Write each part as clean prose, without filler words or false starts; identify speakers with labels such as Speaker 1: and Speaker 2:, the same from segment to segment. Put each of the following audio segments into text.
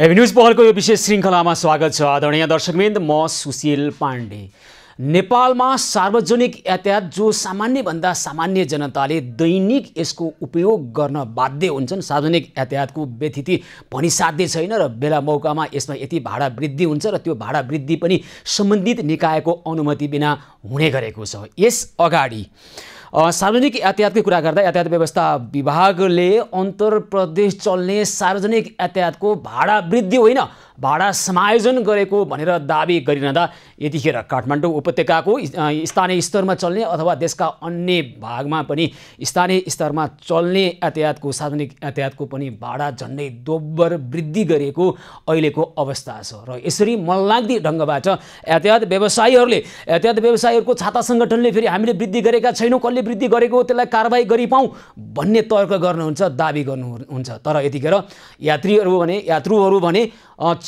Speaker 1: AB news पहलको यो विशेष श्रृङ्खलामा स्वागत छ। आदरणीय दर्शकवृन्द, म सुशील पाण्डे। नेपालमा सार्वजनिक यातायात जो सामान्यभन्दा सामान्य जनताले दैनिक यसको उपयोग गर्न बाध्य हुन्छन्, सार्वजनिक यातायातको व्यथिति भनिसाध्य छैन र बेला मौकामा यसमा यति भाडा वृद्धि हुन्छ र त्यो भाडा वृद्धि पनि सम्बन्धित निकायको अनुमति बिना हुने गरेको छ। यस अगाडि सार्वजनिक यातायातको कुरा गर्दा यातायात व्यवस्था विभागले अन्तर प्रदेश चल्ने सार्वजनिक यातायातको भाडा वृद्धि होइन, भाडा समायोजन गरेको भनेर दाबी गरिरहँदा यतिखेर काठमाडौँ उपत्यकाको स्थानीय स्तरमा चल्ने अथवा देशका अन्य भागमा पनि स्थानीय स्तरमा चल्ने यातायातको सार्वजनिक यातायातको पनि भाडा झन्डै दोब्बर वृद्धि गरेको अहिलेको अवस्था छ। र यसरी मनलाग्दी ढङ्गबाट यातायात व्यवसायीहरूको छाता सङ्गठनले फेरि हामीले वृद्धि गरेका छैनौँ, कसले वृद्धि गरेको त्यसलाई कारबाही गरिपाउँ भन्ने तर्क गर्नुहुन्छ, दाबी गर्नुहुन्छ। तर यतिखेर यात्रुहरू भने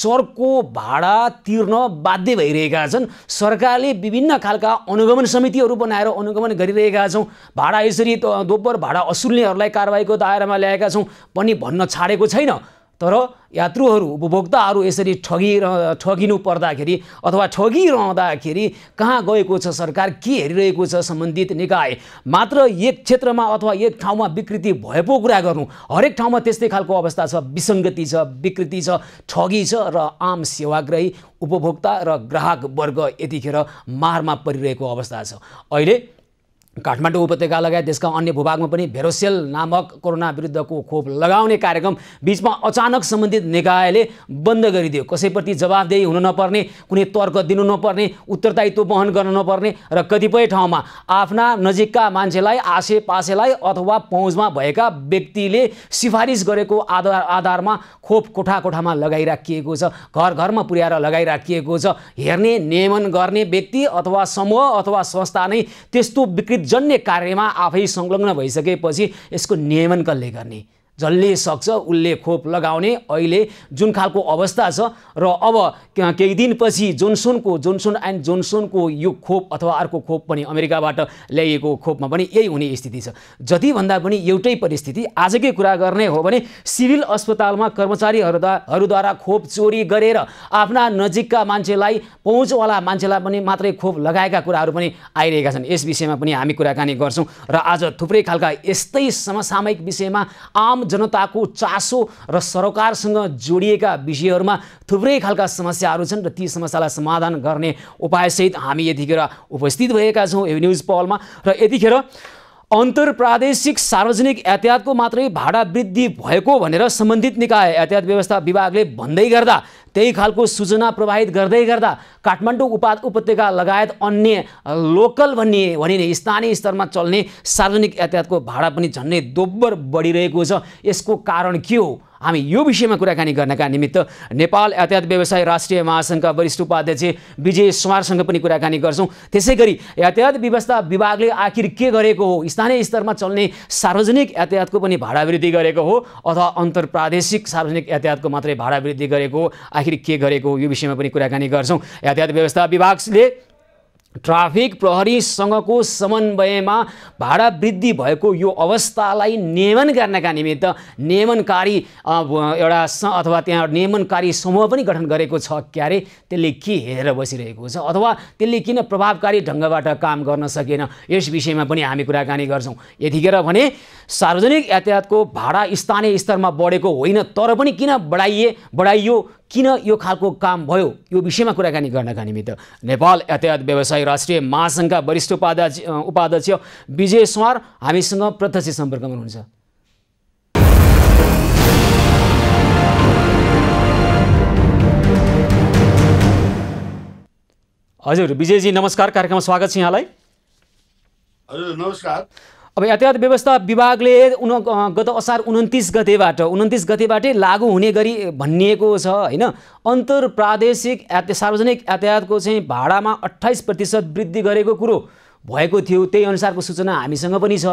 Speaker 1: चर्को भाडा तिर्न बाध्य भइरहेका छन्। सरकारले विभिन्न खालका अनुगमन समितिहरू बनाएर अनुगमन गरिरहेका छौँ, भाडा यसरी दोब्बर भाडा असुल्नेहरूलाई कारबाहीको दायरामा ल्याएका छौँ पनि भन्न छाडेको छैन। तर यात्रुहरू उपभोक्ताहरू यसरी ठगिनु पर्दाखेरि अथवा ठगिरहँदाखेरि कहाँ गएको छ सरकार, के हेरिरहेको छ सम्बन्धित निकाय? मात्र एक क्षेत्रमा अथवा एक ठाउँमा विकृति भएको कुरा गर्नु, हरेक ठाउँमा त्यस्तै खालको अवस्था छ, विसङ्गति छ, विकृति छ, ठगी छ र आम सेवाग्राही उपभोक्ता र ग्राहक वर्ग यतिखेर मारमा परिरहेको अवस्था छ। अहिले काठमाडौँ उपत्यका लगायत देशका अन्य भूभागमा पनि भेरोसेल नामक कोरोना विरुद्धको खोप लगाउने कार्यक्रम बीचमा अचानक सम्बन्धित निकायले बन्द गरिदियो। कसैप्रति जवाफदेही हुन नपर्ने, कुनै तर्क दिनु नपर्ने, उत्तरदायित्व वहन गर्न नपर्ने र कतिपय ठाउँमा आफ्ना नजिकका मान्छेलाई, आसेपासेलाई अथवा पहुँचमा भएका व्यक्तिले सिफारिस गरेको आधारमा खोप कोठामा लगाइराखिएको छ, घर घरमा पुर्याएर लगाइराखिएको छ। हेर्ने, नियमन गर्ने व्यक्ति अथवा समूह अथवा संस्था नै त्यस्तो विकृत जन्य कार्यमा आफै संलग्न भइसकेपछि यसको नियमन कसले गर्ने? जसले सक्छ उसले खोप लगाउने अहिले जुन खालको अवस्था छ। र अब केही दिनपछि जोन्सन एन्ड जोन्सनको यो खोप अथवा अर्को खोप पनि अमेरिकाबाट ल्याइएको खोपमा पनि यही हुने स्थिति छ। जति भन्दा पनि एउटै परिस्थिति। आजकै कुरा गर्ने हो भने सिभिल अस्पतालमा कर्मचारीहरूद्वारा खोप चोरी गरेर आफ्ना नजिकका मान्छेलाई, पहुँचवाला मान्छेलाई पनि मात्रै खोप लगाएका कुराहरू पनि आइरहेका छन्। यस विषयमा पनि हामी कुराकानी गर्छौँ र आज थुप्रै खालका यस्तै समसामयिक विषयमा आम जनताको चासो र सरकारसँग जोडिएका विषयहरूमा थुप्रै खालका समस्याहरू छन् र ती समस्यालाई समाधान गर्ने उपायसहित हामी यतिखेर उपस्थित भएका छौँ एबी न्युज पहलमा। र यतिखेर अन्तर्प्रादेशिक सार्वजनिक यातायातको मात्रै भाडा वृद्धि भएको भनेर सम्बन्धित निकाय यातायात व्यवस्था विभागले भन्दै गर्दा, त्यही खालको सूचना प्रवाहित गर्दै गर्दा काठमाडौँ उपत्यका लगायत अन्य लोकल भनिने स्थानीय स्तरमा चल्ने सार्वजनिक यातायातको भाडा पनि झन्डै दोब्बर बढिरहेको छ। यसको कारण के हो? हामी यो विषयमा कुराकानी गर्नका निमित्त नेपाल यातायात व्यवसायी राष्ट्रिय महासङ्घका वरिष्ठ उपाध्यक्ष विजय सुमारसँग पनि कुराकानी गर्छौँ। त्यसै गरी यातायात व्यवस्था विभागले आखिर के गरेको हो? स्थानीय स्तरमा चल्ने सार्वजनिक यातायातको पनि भाडा वृद्धि गरेको हो अथवा अन्तर्प्रादेशिक सार्वजनिक यातायातको मात्रै भाडा वृद्धि गरेको हो? आखिर के गरेको हो? यो विषयमा पनि कुराकानी गर्छौँ। यातायात व्यवस्था विभागले ट्राफिक प्रहरीसँगको समन्वयमा भाडा वृद्धि भएको यो अवस्थालाई नियमन गर्नका निमित्त नियमनकारी एउटा अथवा त्यहाँ नियमनकारी समूह पनि गठन गरेको छ क्यारे? त्यसले के हेरेर बसिरहेको छ अथवा त्यसले किन प्रभावकारी ढङ्गबाट काम गर्न सकेन? यस विषयमा पनि हामी कुराकानी गर्छौँ। यतिखेर भने सार्वजनिक यातायातको भाडा स्थानीय स्तरमा बढेको होइन, तर पनि किन बढाइयो, किन यो खालको काम भयो? यो विषयमा कुराकानी गर्नका निमित्त नेपाल यातायात व्यवसायी राष्ट्रिय महासङ्घका वरिष्ठ उपाध्यक्ष विजय सुमार हामीसँग प्रत्यक्ष सम्पर्कमा हुनुहुन्छ। हजुर विजयजी नमस्कार, कार्यक्रममा स्वागत छ यहाँलाई।
Speaker 2: हजुर नमस्कार।
Speaker 1: अब यातायात व्यवस्था विभागले गत असार 29 गतेबाटै लागू हुने गरी भनिएको छ होइन? अन्तर्प्रादेशिक सार्वजनिक यातायातको चाहिँ भाडामा 28% वृद्धि गरेको कुरो भएको थियो। त्यही अनुसारको सूचना हामीसँग पनि छ।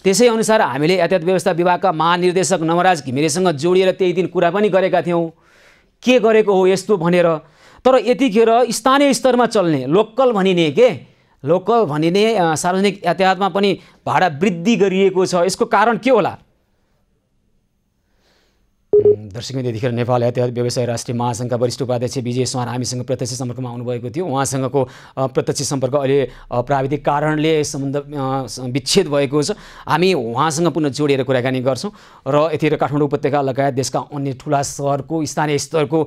Speaker 1: त्यसै अनुसार हामीले यातायात व्यवस्था विभागका महानिर्देशक नवराज घिमिरेसँग जोडिएर त्यही दिन कुरा पनि गरेका थियौँ के गरेको हो यस्तो भनेर। तर यतिखेर स्थानीय स्तरमा चल्ने लोकल भनिने सार्वजनिक यातायातमा पनि भाडा वृद्धि गरिएको छ। यसको कारण के होला? दर्शकले यतिखेर नेपाल यातायात व्यवसाय राष्ट्रिय महासङ्घका वरिष्ठ उपाध्यक्ष विजय सुवार हामीसँग प्रत्यक्ष सम्पर्कमा आउनुभएको थियो। उहाँसँगको प्रत्यक्ष सम्पर्क अहिले प्राविधिक कारणले सम्बन्ध विच्छेद भएको छ। हामी उहाँसँग पुनः जोडेर कुराकानी गर्छौँ र यतिखेर काठमाडौँ उपत्यका लगायत देशका अन्य ठुला सहरको स्थानीय स्तरको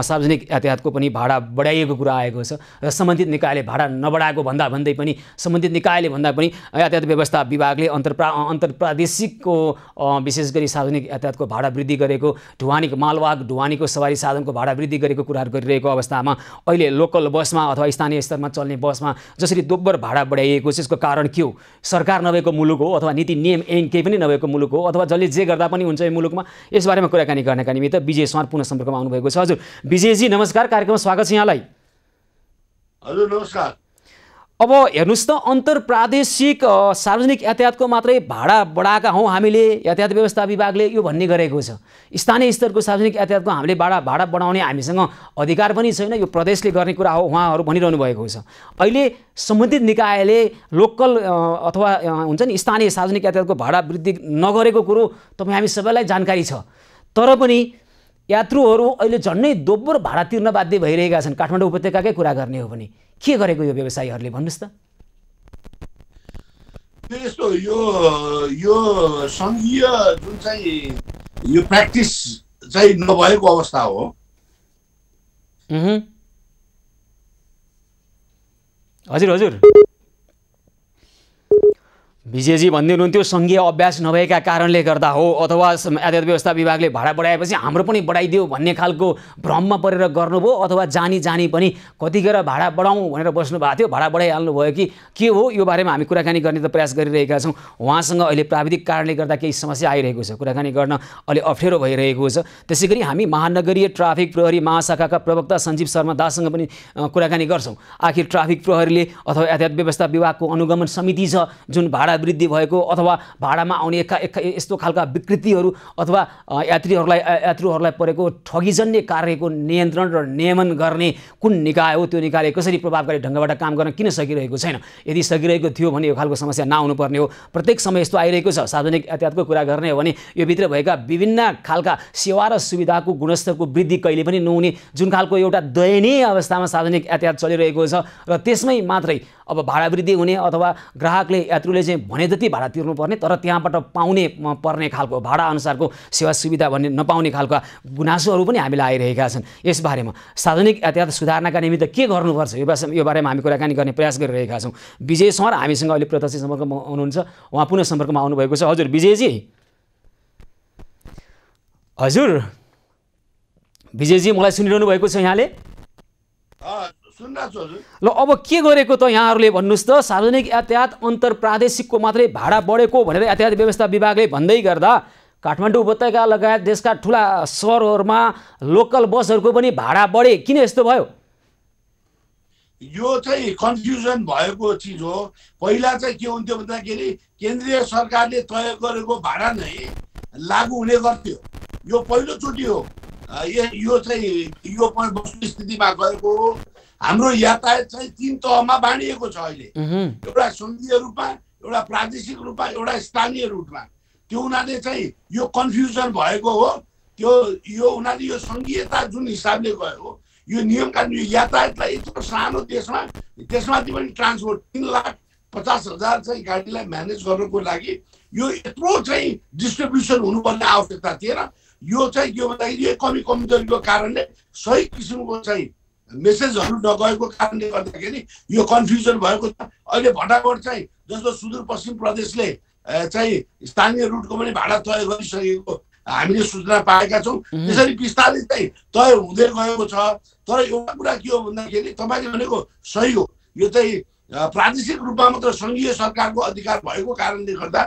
Speaker 1: सार्वजनिक यातायातको पनि भाडा बढाइएको कुरा आएको छ र सम्बन्धित निकायले भाडा नबढाएको भन्दै पनि सम्बन्धित निकायले भन्दा पनि यातायात व्यवस्था विभागले अन्तर्प्रादेशिकको विशेष गरी सार्वजनिक यातायातको भाडा वृद्धि गरेको, ढुवानीको मालवाहक ढुवानीको सवारी साधनको भाडा वृद्धि गरेको कुराहरू गरिरहेको अवस्थामा अहिले लोकल बसमा अथवा स्थानीय स्तरमा चल्ने बसमा जसरी दोब्बर भाडा बढाइएको छ, यसको कारण के हो? सरकार नभएको मुलुक हो अथवा नीति नियम ऐन केही पनि नभएको मुलुक हो अथवा जसले जे गर्दा पनि हुन्छ यो मुलुकमा? यसबारेमा कुराकानी गर्नका निमित्त विजय सुवार पुनः सम्पर्कमा आउनुभएको छ। हजुर विजयजी नमस्कार, कार्यक्रममा स्वागत छ यहाँलाई।
Speaker 2: हजुर नमस्कार।
Speaker 1: अब हेर्नुहोस् त, अन्तर्प्रादेशिक सार्वजनिक यातायातको मात्रै भाडा बढाएका हौँ हामीले, यातायात व्यवस्था विभागले यो भन्ने गरेको छ। स्थानीय स्तरको सार्वजनिक यातायातको हामीले भाडा बढाउने हामीसँग अधिकार पनि छैन, यो प्रदेशले गर्ने कुरा हो उहाँहरू भनिरहनु भएको छ। अहिले सम्बन्धित निकायले लोकल अथवा हुन्छ नि स्थानीय सार्वजनिक यातायातको भाडा वृद्धि नगरेको कुरो तपाईँ हामी सबैलाई जानकारी छ, तर पनि यात्रुहरू अहिले झन्डै दोब्बर भाडा तिर्न बाध्य भइरहेका छन्। काठमाडौँ उपत्यकाकै कुरा गर्ने हो भने के गरेको यो व्यवसायीहरूले भन्नुहोस् त?
Speaker 2: यस्तो यो सङ्घीय जुन चाहिँ यो प्र्याक्टिस चाहिँ नभएको अवस्था हो।
Speaker 1: हजुर हजुर विजयजी भन्दै हुनुहुन्थ्यो सङ्घीय अभ्यास नभएका कारणले गर्दा हो अथवा यातायात व्यवस्था विभागले भाडा बढाएपछि हाम्रो पनि बढाइदियो भन्ने खालको भ्रममा परेर गर्नुभयो, अथवा जानी पनि कतिखेर भाडा बढाउँ भनेर बस्नु भएको थियो, भाडा बढाइहाल्नु भयो कि के हो? यो बारेमा हामी कुराकानी गर्ने त प्रयास गरिरहेका छौँ। उहाँसँग अहिले प्राविधिक कारणले गर्दा केही समस्या आइरहेको छ, कुराकानी गर्न अलि अप्ठ्यारो भइरहेको छ। त्यसै गरी हामी महानगरीय ट्राफिक प्रहरी महाशाखाका प्रवक्ता सञ्जीव शर्मा दाससँग पनि कुराकानी गर्छौँ। आखिर ट्राफिक प्रहरीले अथवा यातायात व्यवस्था विभागको अनुगमन समिति छ जुन भाडा वृद्धि भएको अथवा भाडामा आउने यस्तो खालका विकृतिहरू अथवा यात्रुहरूलाई परेको ठगीजन्य कार्यको नियन्त्रण र नियमन गर्ने कुन निकाय हो? त्यो निकायले कसरी प्रभावकारी ढङ्गबाट काम गर्न किन सकिरहेको छैन? यदि सकिरहेको थियो भने यो खालको समस्या नआउनु पर्ने हो। प्रत्येक समय यस्तो आइरहेको छ। सार्वजनिक यातायातको कुरा गर्ने हो भने यो भित्र भएका विभिन्न खालका सेवा र सुविधाको गुणस्तरको वृद्धि कहिले पनि नहुने जुन खालको एउटा दयनीय अवस्थामा सार्वजनिक यातायात चलिरहेको छ, र त्यसमै मात्रै अब भाडा वृद्धि हुने अथवा ग्राहकले यात्रुले चाहिँ भने जति भाडा तिर्नुपर्ने तर त्यहाँबाट पाउने पर्ने खालको भाडा अनुसारको सेवा सुविधा भन्ने नपाउने खालका गुनासोहरू पनि हामीलाई आइरहेका छन्। यसबारेमा सार्वजनिक यातायात सुधार्नका निमित्त के गर्नुपर्छ यो बारेमा हामी कुराकानी गर्ने प्रयास गरिरहेका छौँ। विजय सुवार हामीसँग अहिले प्रत्यक्ष सम्पर्कमा हुनुहुन्छ, उहाँ पुनः सम्पर्कमा आउनुभएको छ। हजुर विजयजी, हजुर विजयजी मलाई सुनिरहनु भएको छ यहाँले? ल अब के गरेको त यहाँहरूले भन्नुहोस् त? सार्वजनिक यातायात अन्तर्प्रादेशिकको मात्रै भाडा बढेको भनेर यातायात व्यवस्था विभागले भन्दै गर्दा काठमाडौँ उपत्यका लगायत देशका ठुला सहरहरूमा लोकल बसहरूको पनि भाडा बढे, किन यस्तो भयो?
Speaker 2: यो चाहिँ कन्फ्युजन भएको चिज हो। पहिला चाहिँ के हुन्थ्यो भन्दाखेरि केन्द्रीय सरकारले तय गरेको भाडा नै लागू हुने गर्थ्यो। यो पहिलोचोटि हो यो चाहिँ यो वस्तुस्थितिमा गएको हो। हाम्रो यातायात चाहिँ 3 तहमा बाँडिएको छ अहिले, एउटा सङ्घीय रूपमा, एउटा प्रादेशिक रूपमा, एउटा स्थानीय रूपमा। त्यो हुनाले चाहिँ यो कन्फ्युजन भएको हो। यो हुनाले यो सङ्घीयता जुन हिसाबले गयो, यो नियम कानुन, यो यातायातलाई यत्रो सानो देशमा त्यसमाथि पनि ट्रान्सपोर्ट 3,50,000 चाहिँ गाडीलाई म्यानेज गर्नको लागि यो यत्रो चाहिँ डिस्ट्रिब्युसन हुनुपर्ने आवश्यकता थिएन। यो चाहिँ के भन्दाखेरि यो कमजोरीको कारणले सही किसिमको चाहिँ मेसेजहरू नगएको कारणले गर्दाखेरि यो कन्फ्युजन भएको छ। अहिले भटाभट चाहिँ जस्तो सुदूरपश्चिम प्रदेशले चाहिँ स्थानीय रुटको पनि भाडा तय गरिसकेको हामीले सूचना पाएका छौँ। त्यसरी बिस्तारै चाहिँ तय हुँदै गएको छ। तर एउटा कुरा के हो भन्दाखेरि तपाईँले भनेको सही हो, यो चाहिँ प्रादेशिक रूपमा मात्र सङ्घीय सरकारको अधिकार भएको कारणले गर्दा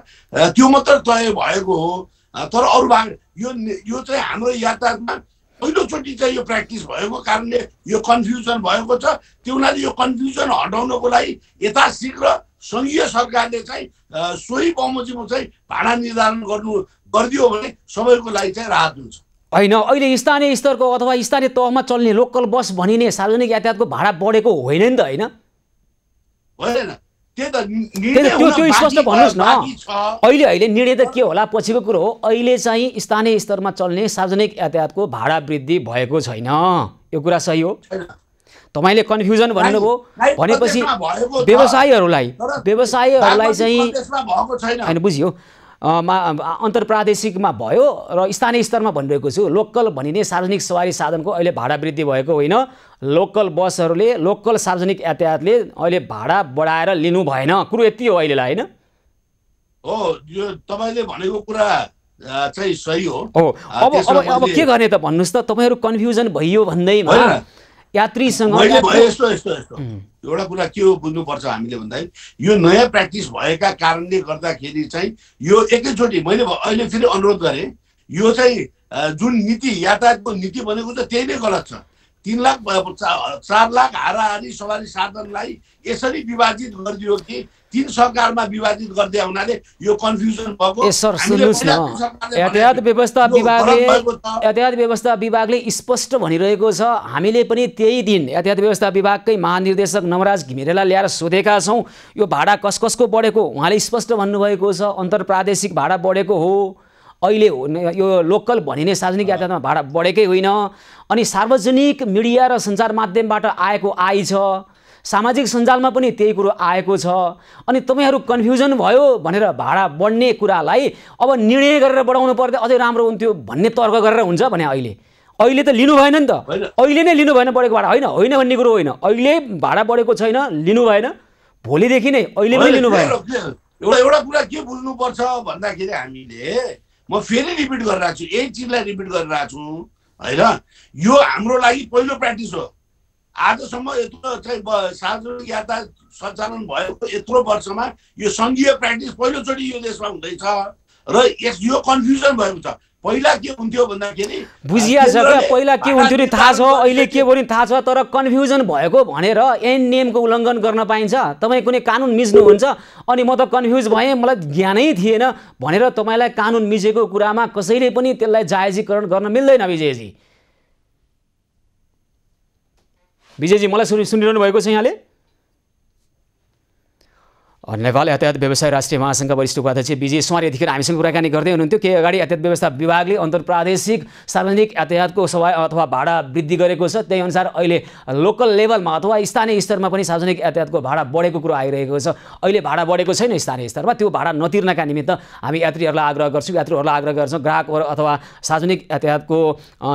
Speaker 2: त्यो मात्र तय भएको हो। तर अरू भाग यो चाहिँ हाम्रो यातायातमा पहिलोचोटि चाहिँ यो प्र्याक्टिस भएको कारणले यो कन्फ्युजन भएको छ। त्यो हुनाले यो कन्फ्युजन हटाउनको लागि यथाशीघ्र सङ्घीय सरकारले चाहिँ सोही बमोजिमो चाहिँ भाडा निर्धारण गरिदियो भने सबैको लागि चाहिँ राहत हुन्छ।
Speaker 1: होइन, अहिले स्थानीय स्तरको अथवा स्थानीय तहमा चल्ने लोकल बस भनिने सार्वजनिक यातायातको भाडा बढेको होइन नि त? होइन,
Speaker 2: त्यही त
Speaker 1: त्यो स्पष्ट भन्नुहोस् न। अहिले निर्णय त के होला पछिको कुरो हो। अहिले चाहिँ स्थानीय स्तरमा चल्ने सार्वजनिक यातायातको भाडा वृद्धि भएको छैन, यो कुरा सही हो। तपाईले कन्फ्युजन भन्नुभयो भनेपछि व्यवसायीहरूलाई चाहिँ हैन बुझ्यो, अन्तर्प्रादेशिकमा भयो र स्थानीय स्तरमा भनिरहेको छु। लोकल भनिने सार्वजनिक सवारी साधनको अहिले भाडा वृद्धि भएको होइन। लोकल बसहरूले, लोकल सार्वजनिक यातायातले अहिले भाडा बढाएर लिनु भएन, कुरो यति हो अहिलेलाई, होइन?
Speaker 2: हो, यो तपाईले भनेको कुरा चाहिँ सही हो।
Speaker 1: अब के गर्ने त भन्नुस् त? तपाईहरु कन्फ्युजन भइयो भन्दैमा यात्रीसँग
Speaker 2: एउटा कुरा के हो बुझ्नुपर्छ हामीले भन्दाखेरि, यो नयाँ प्र्याक्टिस भएका कारणले गर्दाखेरि चाहिँ यो एकैचोटि मैले अहिले फेरि अनुरोध गरेँ, यो चाहिँ जुन नीति, यातायातको नीति भनेको त त्यही नै गलत छ। 3 लाख 4 लाख हाराहारी सवारी साधनलाई यसरी विभाजित गरिदियो कि 3 सरकारमा विभाजित गर्दै हुनाले यो कन्फ्युजन भएको।
Speaker 1: सर सुन्नुस् न, यातायात व्यवस्था विभागले स्पष्ट भनिरहेको छ। हामीले पनि त्यही दिन यातायात व्यवस्था विभागकै महानिर्देशक नवराज घिमिरेलाई ल्याएर सोधेका छौँ, यो भाडा कसको बढेको? उहाँले स्पष्ट भन्नुभएको छ अन्तर्प्रादेशिक भाडा बढेको हो, अहिले यो लोकल भनिने सार्वजनिक यातायातमा भाडा बढेकै होइन। अनि सार्वजनिक मिडिया र सञ्चार माध्यमबाट आएको छ, सामाजिक सञ्जालमा पनि त्यही कुरो आएको छ। अनि तपाईहरु कन्फ्युजन भयो भनेर भाडा बढ्ने कुरालाई अब निर्णय गरेर बढाउनु पर्दा अझै राम्रो हुन्थ्यो भन्ने तर्क गरेर हुन्छ भने अहिले त लिनु भएन नि त। अहिले नै लिनु भएन बढेको भाडा, होइन भन्ने कुरो होइन। अहिले भाडा बढेको छैन, लिनु भएन, भोलिदेखि नै अहिले पनि लिनु भएन।
Speaker 2: एउटा कुरा के बुझ्नुपर्छ भन्दाखेरि हामीले, म फेरि रिपिट गरिरहेको छु, यही चिजलाई रिपिट गरिरहेको छु हैन। यो हाम्रो लागि पहिलो प्र्याक्टिस हो। आजसम्म यत्रो चाहिँ सार्वजनिक यातायात सञ्चालन भएको यत्रो वर्षमा यो सङ्घीय प्र्याक्टिस पहिलोचोटि यो देशमा हुँदैछ र यो कन्फ्युजन भएको छ। पहिला के हुन्थ्यो भन्दाखेरि
Speaker 1: बुझिया छ क्या, पहिला के हुन्थ्यो नि थाहा छ, अहिले के भयो नि थाहा छ, तर कन्फ्युजन भएको भनेर ऐन नियमको उल्लङ्घन गर्न पाइन्छ? तपाईँ कुनै कानुन मिच्नुहुन्छ अनि म त कन्फ्युज भएँ, मलाई ज्ञानै थिएन भनेर तपाईँलाई कानुन मिचेको कुरामा कसैले पनि त्यसलाई जायजीकरण गर्न मिल्दैन। विजयजी मलाई सुनिरहनु भएको छ यहाँले? नेपाल यातायात व्यवसाय राष्ट्रिय महासङ्घका वरिष्ठ उपाध्यक्ष विजय सुवार यतिखेर हामीसँग कुराकानी गर्दै हुनुहुन्थ्यो। केही अगाडि यातायात व्यवस्था विभागले अन्तर्प्रादेशिक सार्वजनिक यातायातको सवारी अथवा भाडा वृद्धि गरेको छ, त्यही अनुसार अहिले लोकल लेभलमा अथवा स्थानीय स्तरमा पनि सार्वजनिक यातायातको भाडा बढेको कुरो आइरहेको छ। अहिले भाडा बढेको छैन स्थानीय स्तरमा, त्यो भाडा नतिर्नका निमित्त हामी यात्रीहरूलाई आग्रह गर्छौँ, ग्राहकहरू अथवा सार्वजनिक यातायातको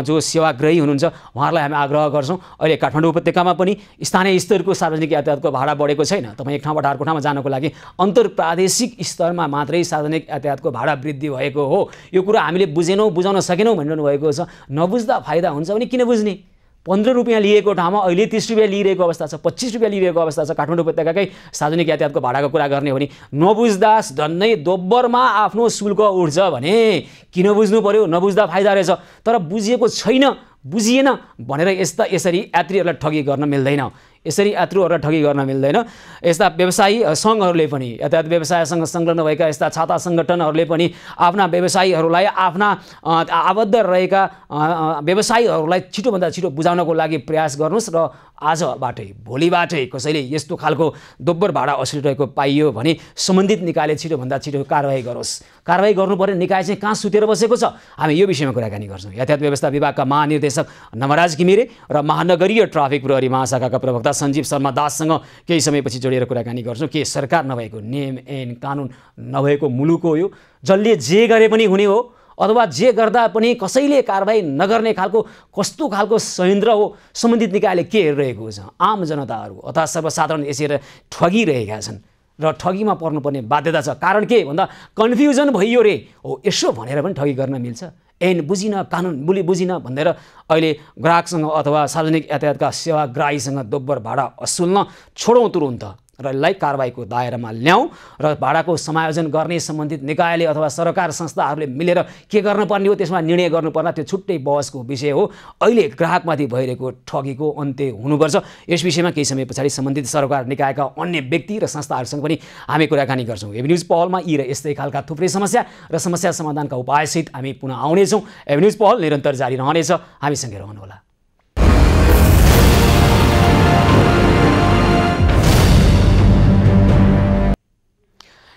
Speaker 1: जो सेवाग्राही हुनुहुन्छ उहाँहरूलाई हामी आग्रह गर्छौँ। अहिले काठमाडौँ उपत्यकामा पनि स्थानीय स्तरको सार्वजनिक यातायातको भाडा बढेको छैन। तपाईँ एक ठाउँबाट अर्को ठाउँमा जानको लागि अन्तर्प्रादेशिक स्तरमा मात्रै सार्वजनिक यातायातको भाडा वृद्धि भएको हो। यो कुरा हामीले बुझाउन सकेनौँ भनिरहनु भएको छ। नबुझ्दा फाइदा हुन्छ भने किन बुझ्ने? 15 रुपियाँ लिएको ठाउँमा अहिले 30 रुपियाँ लिइरहेको अवस्था छ, 25 रुपियाँ लिइरहेको अवस्था छ। काठमाडौँ उपत्यकाकै सार्वजनिक यातायातको भाडाको कुरा गर्ने हो भने नबुझ्दा झन्नै दोब्बरमा आफ्नो शुल्क उठ्छ भने किन बुझ्नु पर्यो? नबुझ्दा फाइदा रहेछ। तर बुझिएको छैन, बुझिएन भनेर यसरी यात्रीहरूलाई ठगी गर्न मिल्दैन। यस्ता व्यवसायी सङ्घहरूले पनि, यातायात व्यवसायसँग संलग्न भएका यस्ता छाता सङ्गठनहरूले पनि आफ्ना व्यवसायीहरूलाई, आफ्ना आबद्ध रहेका व्यवसायीहरूलाई छिटोभन्दा छिटो बुझाउनको लागि प्रयास गर्नुहोस् र आजबाटै भोलिबाटै कसैले यस्तो खालको दोब्बर भाडा असुलिरहेको पाइयो भने सम्बन्धित निकायले छिटोभन्दा छिटो कारवाही गरोस्। कारवाही गर्नुपर्ने निकाय चाहिँ कहाँ सुतेर बसेको छ? हामी यो विषयमा कुराकानी गर्छौँ। यातायात व्यवस्था विभागका महानिर्देशक नवराज घिमिरे र महानगरीय ट्राफिक प्रहरी महाशाखाका प्रवक्ता सञ्जीव शर्मा दाससँग केही समयपछि जोडेर कुराकानी गर्छौँ। के सरकार नभएको, नियम ऐन कानुन नभएको मुलुक हो यो? जसले जे गरे पनि हुने हो अथवा जे गर्दा पनि कसैले कारवाही नगर्ने खालको कस्तो खालको संयन्त्र हो? सम्बन्धित निकायले के हेरिरहेको छ? आम जनताहरू अथवा सर्वसाधारण यसरी ठगिरहेका छन् र ठगीमा पर्नुपर्ने बाध्यता छ। कारण के भन्दा कन्फ्युजन भइयो रे हो, यसो भनेर पनि ठगी गर्न मिल्छ। ऐन बुझिन, कानुन बुझिन भनेर अहिले ग्राहकसँग अथवा सार्वजनिक यातायातका सेवाग्राहीसँग दोब्बर भाडा असुल्न छोडौँ तुरुन्त र यसलाई कारवाहीको दायरामा ल्याउँ र भाडाको समायोजन गर्ने सम्बन्धित निकायले अथवा सरकार संस्थाहरूले मिलेर के गर्नुपर्ने हो त्यसमा निर्णय गर्नुपर्ला। त्यो छुट्टै बहसको विषय हो। अहिले ग्राहकमाथि भइरहेको ठगीको अन्त्य हुनुपर्छ। यस विषयमा केही समय पछाडि सम्बन्धित सरकार निकायका अन्य व्यक्ति र संस्थाहरूसँग पनि हामी कुराकानी गर्छौँ। एभेन्यूज पहलमा यी र यस्तै खालका थुप्रै समस्या र समस्या समाधानका उपायसहित हामी पुनः आउनेछौँ। एभेन्यूज पहल निरन्तर जारी रहनेछ, हामीसँगै रहनुहोला।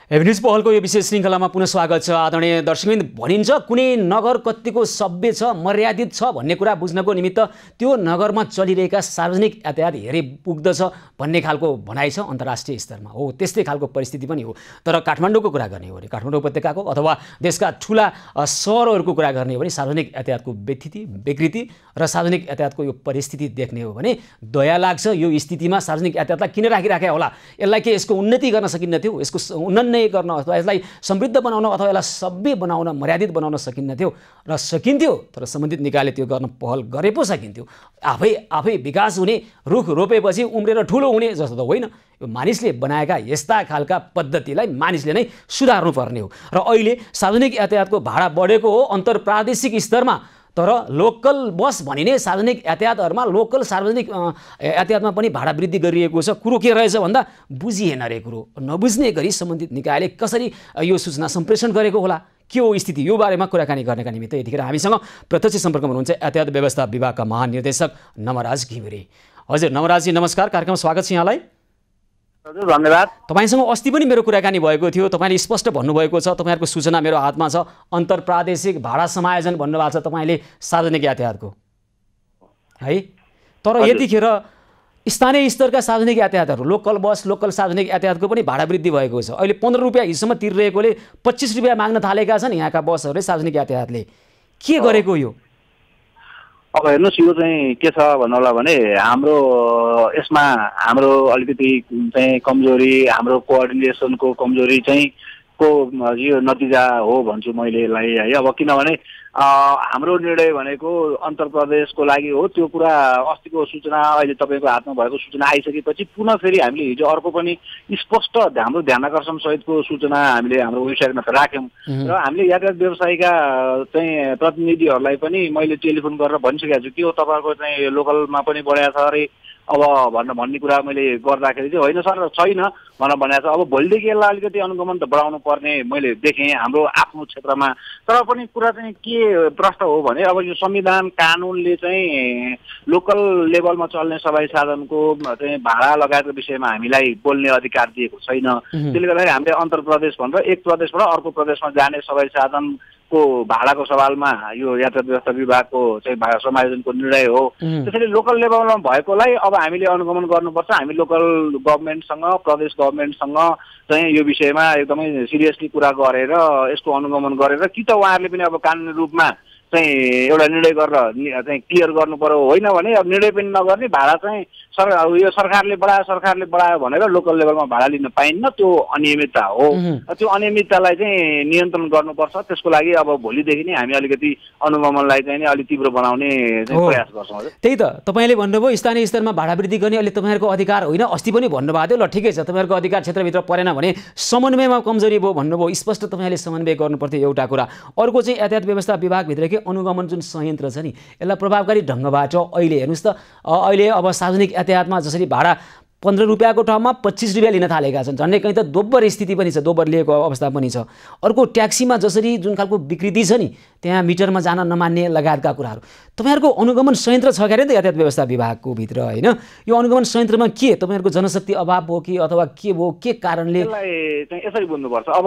Speaker 1: एभिन्युज पहलको यो विशेष श्रृङ्खलामा पुनः स्वागत छ। आदरणीय दर्शकवृन्द, भनिन्छ कुनै नगर कतिको सभ्य छ, मर्यादित छ भन्ने कुरा बुझ्नको निमित्त त्यो नगरमा चलिरहेका सार्वजनिक यातायात हेरे पुग्दछ भन्ने खालको भनाइ छ अन्तर्राष्ट्रिय स्तरमा। हो, त्यस्तै खालको परिस्थिति पनि हो। तर काठमाडौँको कुरा गर्ने हो भने, काठमाडौँ उपत्यकाको अथवा देशका ठुला सहरहरूको कुरा गर्ने हो भने सार्वजनिक यातायातको विकृति र सार्वजनिक यातायातको यो परिस्थिति देख्ने हो भने दया लाग्छ। यो स्थितिमा सार्वजनिक यातायातलाई किन राखिराखे होला? यसलाई के यसको उन्नति गर्न सकिन्न थियो? यसको उन्नयन गर्न अथवा यसलाई समृद्ध बनाउन अथवा यसलाई सभ्य बनाउन, मर्यादित बनाउन सकिन्न थियो र सकिन्थ्यो, तर सम्बन्धित निकायले त्यो गर्न पहल गरे पो सकिन्थ्यो। आफै विकास हुने, रुख रोपेपछि उम्रेर ठुलो हुने जस्तो त होइन। यो मानिसले बनाएका यस्ता खालका पद्धतिलाई मानिसले नै सुधार्नु पर्ने हो। र अहिले सार्वजनिक यातायातको भाडा बढेको हो अन्तर्प्रादेशिक स्तरमा, तर लोकल बस भनिने सार्वजनिक यातायातहरूमा, लोकल सार्वजनिक यातायातमा पनि भाडा वृद्धि गरिएको छ। कुरो के रहेछ भन्दा बुझिएन रे कुरो। नबुझ्ने गरी सम्बन्धित निकायले कसरी यो सूचना सम्प्रेषण गरेको होला, के हो स्थिति, यो बारेमा कुराकानी गर्नका निमित्त यतिखेर हामीसँग प्रत्यक्ष सम्पर्कमा हुनुहुन्छ यातायात व्यवस्था विभागका महानिर्देशक नमराज घिमिरे। हजुर नमराजजी नमस्कार, कार्यक्रममा स्वागत छ यहाँलाई।
Speaker 3: हजुर धन्यवाद।
Speaker 1: तपाईसँग अस्ति पनि मेरो कुराकानी भएको थियो, तपाईँले स्पष्ट भन्नुभएको छ, तपाईँहरूको सूचना मेरो हातमा छ, अन्तर्प्रादेशिक भाडा समायोजन भन्नुभएको छ तपाईँले सार्वजनिक यातायातको, है। तर यतिखेर स्थानीय स्तरका सार्वजनिक यातायातहरू, लोकल बस, लोकल सार्वजनिक यातायातको पनि भाडा वृद्धि भएको छ। अहिले 15 रुपियाँ हिजोसम्म तिरिरहेकोले 25 रुपियाँ माग्न थालेका छन् यहाँका बसहरूले, सार्वजनिक यातायातले। के गरेको यो?
Speaker 3: अब हेर्नुहोस्, यो चाहिँ के छ भन्नु होला भने हाम्रो यसमा हाम्रो अलिकति चाहिँ कमजोरी, हाम्रो कोअर्डिनेसनको कमजोरी चाहिँ यो नतिजा हो भन्छु मैले यसलाई, है। अब किनभने हाम्रो निर्णय भनेको अन्तर प्रदेशको लागि हो। त्यो कुरा अस्तिको सूचना, अहिले तपाईँको हातमा भएको सूचना आइसकेपछि पुनः फेरि हामीले हिजो अर्को पनि स्पष्ट हाम्रो ध्यानाकर्षण सहितको सूचना हामीले हाम्रो वेबसाइटमा राख्यौँ र हामीले यातायात व्यवसायीका चाहिँ प्रतिनिधिहरूलाई पनि मैले टेलिफोन गरेर भनिसकेको छु कि हो तपाईँको चाहिँ लोकलमा पनि बढाएको छ अरे अब भन्ने कुरा मैले गर्दाखेरि चाहिँ होइन सर छैन भनेर भनेको छ। अब भोलिदेखि यसलाई अलिकति अनुगमन त बढाउनु पर्ने मैले देखेँ हाम्रो आफ्नो क्षेत्रमा। तर पनि कुरा चाहिँ के प्रश्न हो भने अब यो संविधान कानुनले चाहिँ लोकल लेभलमा चल्ने सवारी साधनको चाहिँ भाडा लगायतको विषयमा हामीलाई बोल्ने अधिकार दिएको छैन। त्यसले गर्दाखेरि हामीले अन्तर प्रदेश भनेर एक प्रदेशबाट अर्को प्रदेशमा जाने सवारी साधनको भाडाको सवालमा यो यातायात व्यवस्था विभागको चाहिँ भाडा समायोजनको निर्णय हो। त्यसैले लोकल लेभलमा भएकोलाई अब हामीले अनुगमन गर्नुपर्छ। हामी लोकल गभर्मेन्टसँग, प्रदेश गभर्मेन्टसँग चाहिँ यो विषयमा एकदमै सिरियसली कुरा गरेर यसको अनुगमन गरेर कि त उहाँहरूले पनि अब कानुनी रूपमा चाहिँ एउटा निर्णय गरेर चाहिँ क्लियर गर्नु पर्यो, होइन भने अब निर्णय पनि नगर्ने, भाडा चाहिँ यो सरकारले बढायो भनेर लोकल लेभलमा भाडा लिन पाइन्न। त्यो अनियमितता हो। त्यो अनियमिततालाई चाहिँ नियन्त्रण गर्नुपर्छ। त्यसको लागि अब भोलिदेखि नै हामी अलिकति अनुगमनलाई चाहिँ अलिक तीव्र बनाउने प्रयास गर्छौँ।
Speaker 1: त्यही त तपाईँले भन्नुभयो स्थानीय स्तरमा भाडा वृद्धि गर्ने अहिले तपाईँहरूको अधिकार होइन। अस्ति पनि भन्नुभएको थियो, ल ठिकै छ तपाईँहरूको अधिकार क्षेत्रभित्र परेन भने समन्वयमा कमजोरी भयो भन्नुभयो। स्पष्ट तपाईँले समन्वय गर्नुपर्थ्यो एउटा कुरा। अर्को चाहिँ यातायात व्यवस्था विभागभित्रकै अनुगमन जुन संयन्त्र छ नि, यसलाई प्रभावकारी ढङ्गबाट अहिले हेर्नुहोस् त, अहिले अब सार्वजनिक यातायातमा जसरी भाडा 15 रुपियाँको ठाउँमा 25 रुपियाँ लिन थालेका छन्। झन्डै कहीँ त दोब्बर स्थिति पनि छ, दोब्बर लिएको अवस्था पनि छ। अर्को ट्याक्सीमा जसरी जुन खालको विकृति छ नि, त्यहाँ मिटरमा जान नमान्ने लगायतका कुराहरू। तपाईँहरूको अनुगमन संयन्त्र छ क्यारे नि त यातायात व्यवस्था विभागको भित्र, होइन? यो अनुगमन संयन्त्रमा के तपाईँहरूको जनशक्ति अभाव हो कि अथवा के हो, के कारणले?
Speaker 3: यसलाई चाहिँ यसरी बुझ्नुपर्छ। अब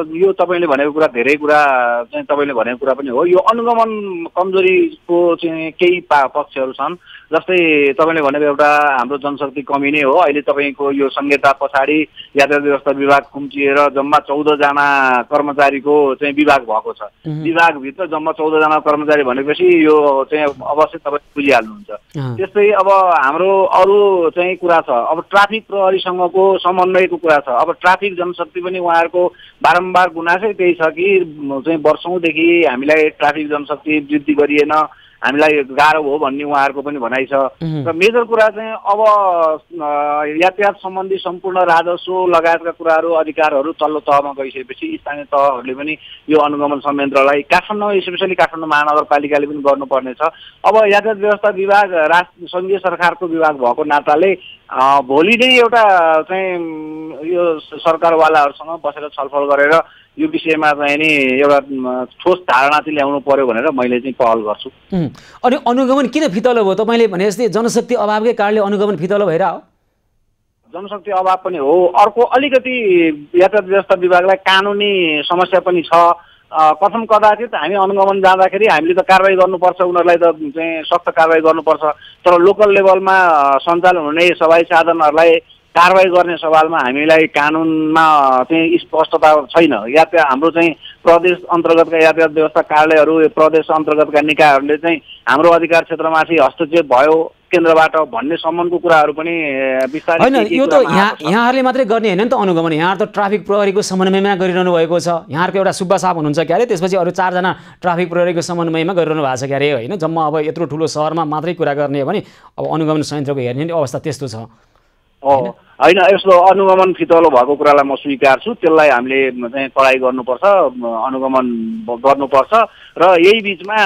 Speaker 3: यो तपाईँले भनेको कुरा, धेरै कुरा चाहिँ तपाईँले भनेको कुरा पनि हो। यो अनुगमन कमजोरीको चाहिँ केही पक्षहरू छन्। जस्तै तपाईँले भनेको एउटा हाम्रो जनशक्ति कमी नै हो। अहिले तपाईँको यो संहिता पछाडि यातायात व्यवस्था विभाग खुम्चिएर जम्मा 14 जना कर्मचारीको चाहिँ विभाग भएको छ। विभागभित्र जम्मा 14 जना कर्मचारी भनेपछि यो चाहिँ अवश्य तपाईँ बुझिहाल्नुहुन्छ। त्यस्तै अब हाम्रो अरू चाहिँ कुरा छ। अब ट्राफिक प्रहरीसँगको समन्वयको कुरा छ। अब ट्राफिक जनशक्ति पनि उहाँहरूको बारम्बार गुनासै त्यही छ कि चाहिँ वर्षौँदेखि हामीलाई ट्राफिक जनशक्ति वृद्धि गरिएन, हामीलाई गाह्रो हो भन्ने उहाँहरूको पनि भनाइ छ। र मेजर कुरा चाहिँ अब यातायात सम्बन्धी सम्पूर्ण राजस्व लगायतका कुराहरू, अधिकारहरू तल्लो तहमा गइसकेपछि स्थानीय तहहरूले पनि यो अनुगमन संयन्त्रलाई काठमाडौँ, स्पेसली काठमाडौँ महानगरपालिकाले पनि गर्नुपर्ने छ। अब यातायात व्यवस्था विभाग सङ्घीय सरकारको विभाग भएको नाताले भोलि नै एउटा चाहिँ यो सरकारवालाहरूसँग बसेर छलफल गरेर यो विषयमा चाहिँ नि एउटा ठोस धारणा चाहिँ ल्याउनु पर्यो भनेर मैले चाहिँ पहल गर्छु।
Speaker 1: अनि अनुगमन किन फितलो भयो? तपाईँले भने जस्तै जनशक्ति अभावकै कारणले अनुगमन फितलो भइरह्यो?
Speaker 3: जनशक्ति अभाव पनि हो। अर्को अलिकति यातायात व्यवस्था विभागलाई कानुनी समस्या पनि छ। कथम कदाचित हामी अनुगमन जाँदाखेरि हामीले त कारबाही गर्नुपर्छ, उनीहरूलाई त चाहिँ सख्त कारबाही गर्नुपर्छ, तर लोकल लेभलमा सञ्चालन हुने सवारी साधनहरूलाई कारबाही गर्ने सवालमा हामीलाई कानुनमा चाहिँ स्पष्टता छैन। यातायात हाम्रो चाहिँ प्रदेश अन्तर्गतका यातायात व्यवस्था कार्यालयहरू, प्रदेश अन्तर्गतका निकायहरूले चाहिँ हाम्रो अधिकार क्षेत्रमाथि हस्तक्षेप भयो केन्द्रबाट भन्ने सम्बन्धको कुराहरू पनि विस्तारित
Speaker 1: होइन। यो त यहाँहरूले मात्रै गर्ने होइन नि त अनुगमन, यहाँहरू त ट्राफिक प्रहरीको समन्वयमा गरिरहनु भएको छ। यहाँहरूको एउटा सुब्बा साहब हुनुहुन्छ क्यारे, त्यसपछि अरू 4 जना ट्राफिक प्रहरीको समन्वयमा गरिरहनु भएको छ क्यारे होइन। जम्मा अब यत्रो ठुलो सहरमा मात्रै कुरा गर्ने हो भने अब अनुगमन संयन्त्रको हेर्ने अवस्था त्यस्तो छ
Speaker 3: होइन। यस्तो अनुगमन फितलो भएको कुरालाई म स्वीकार्छु, त्यसलाई हामीले चाहिँ कडाइ गर्नुपर्छ, अनुगमन गर्नुपर्छ र यही बिचमा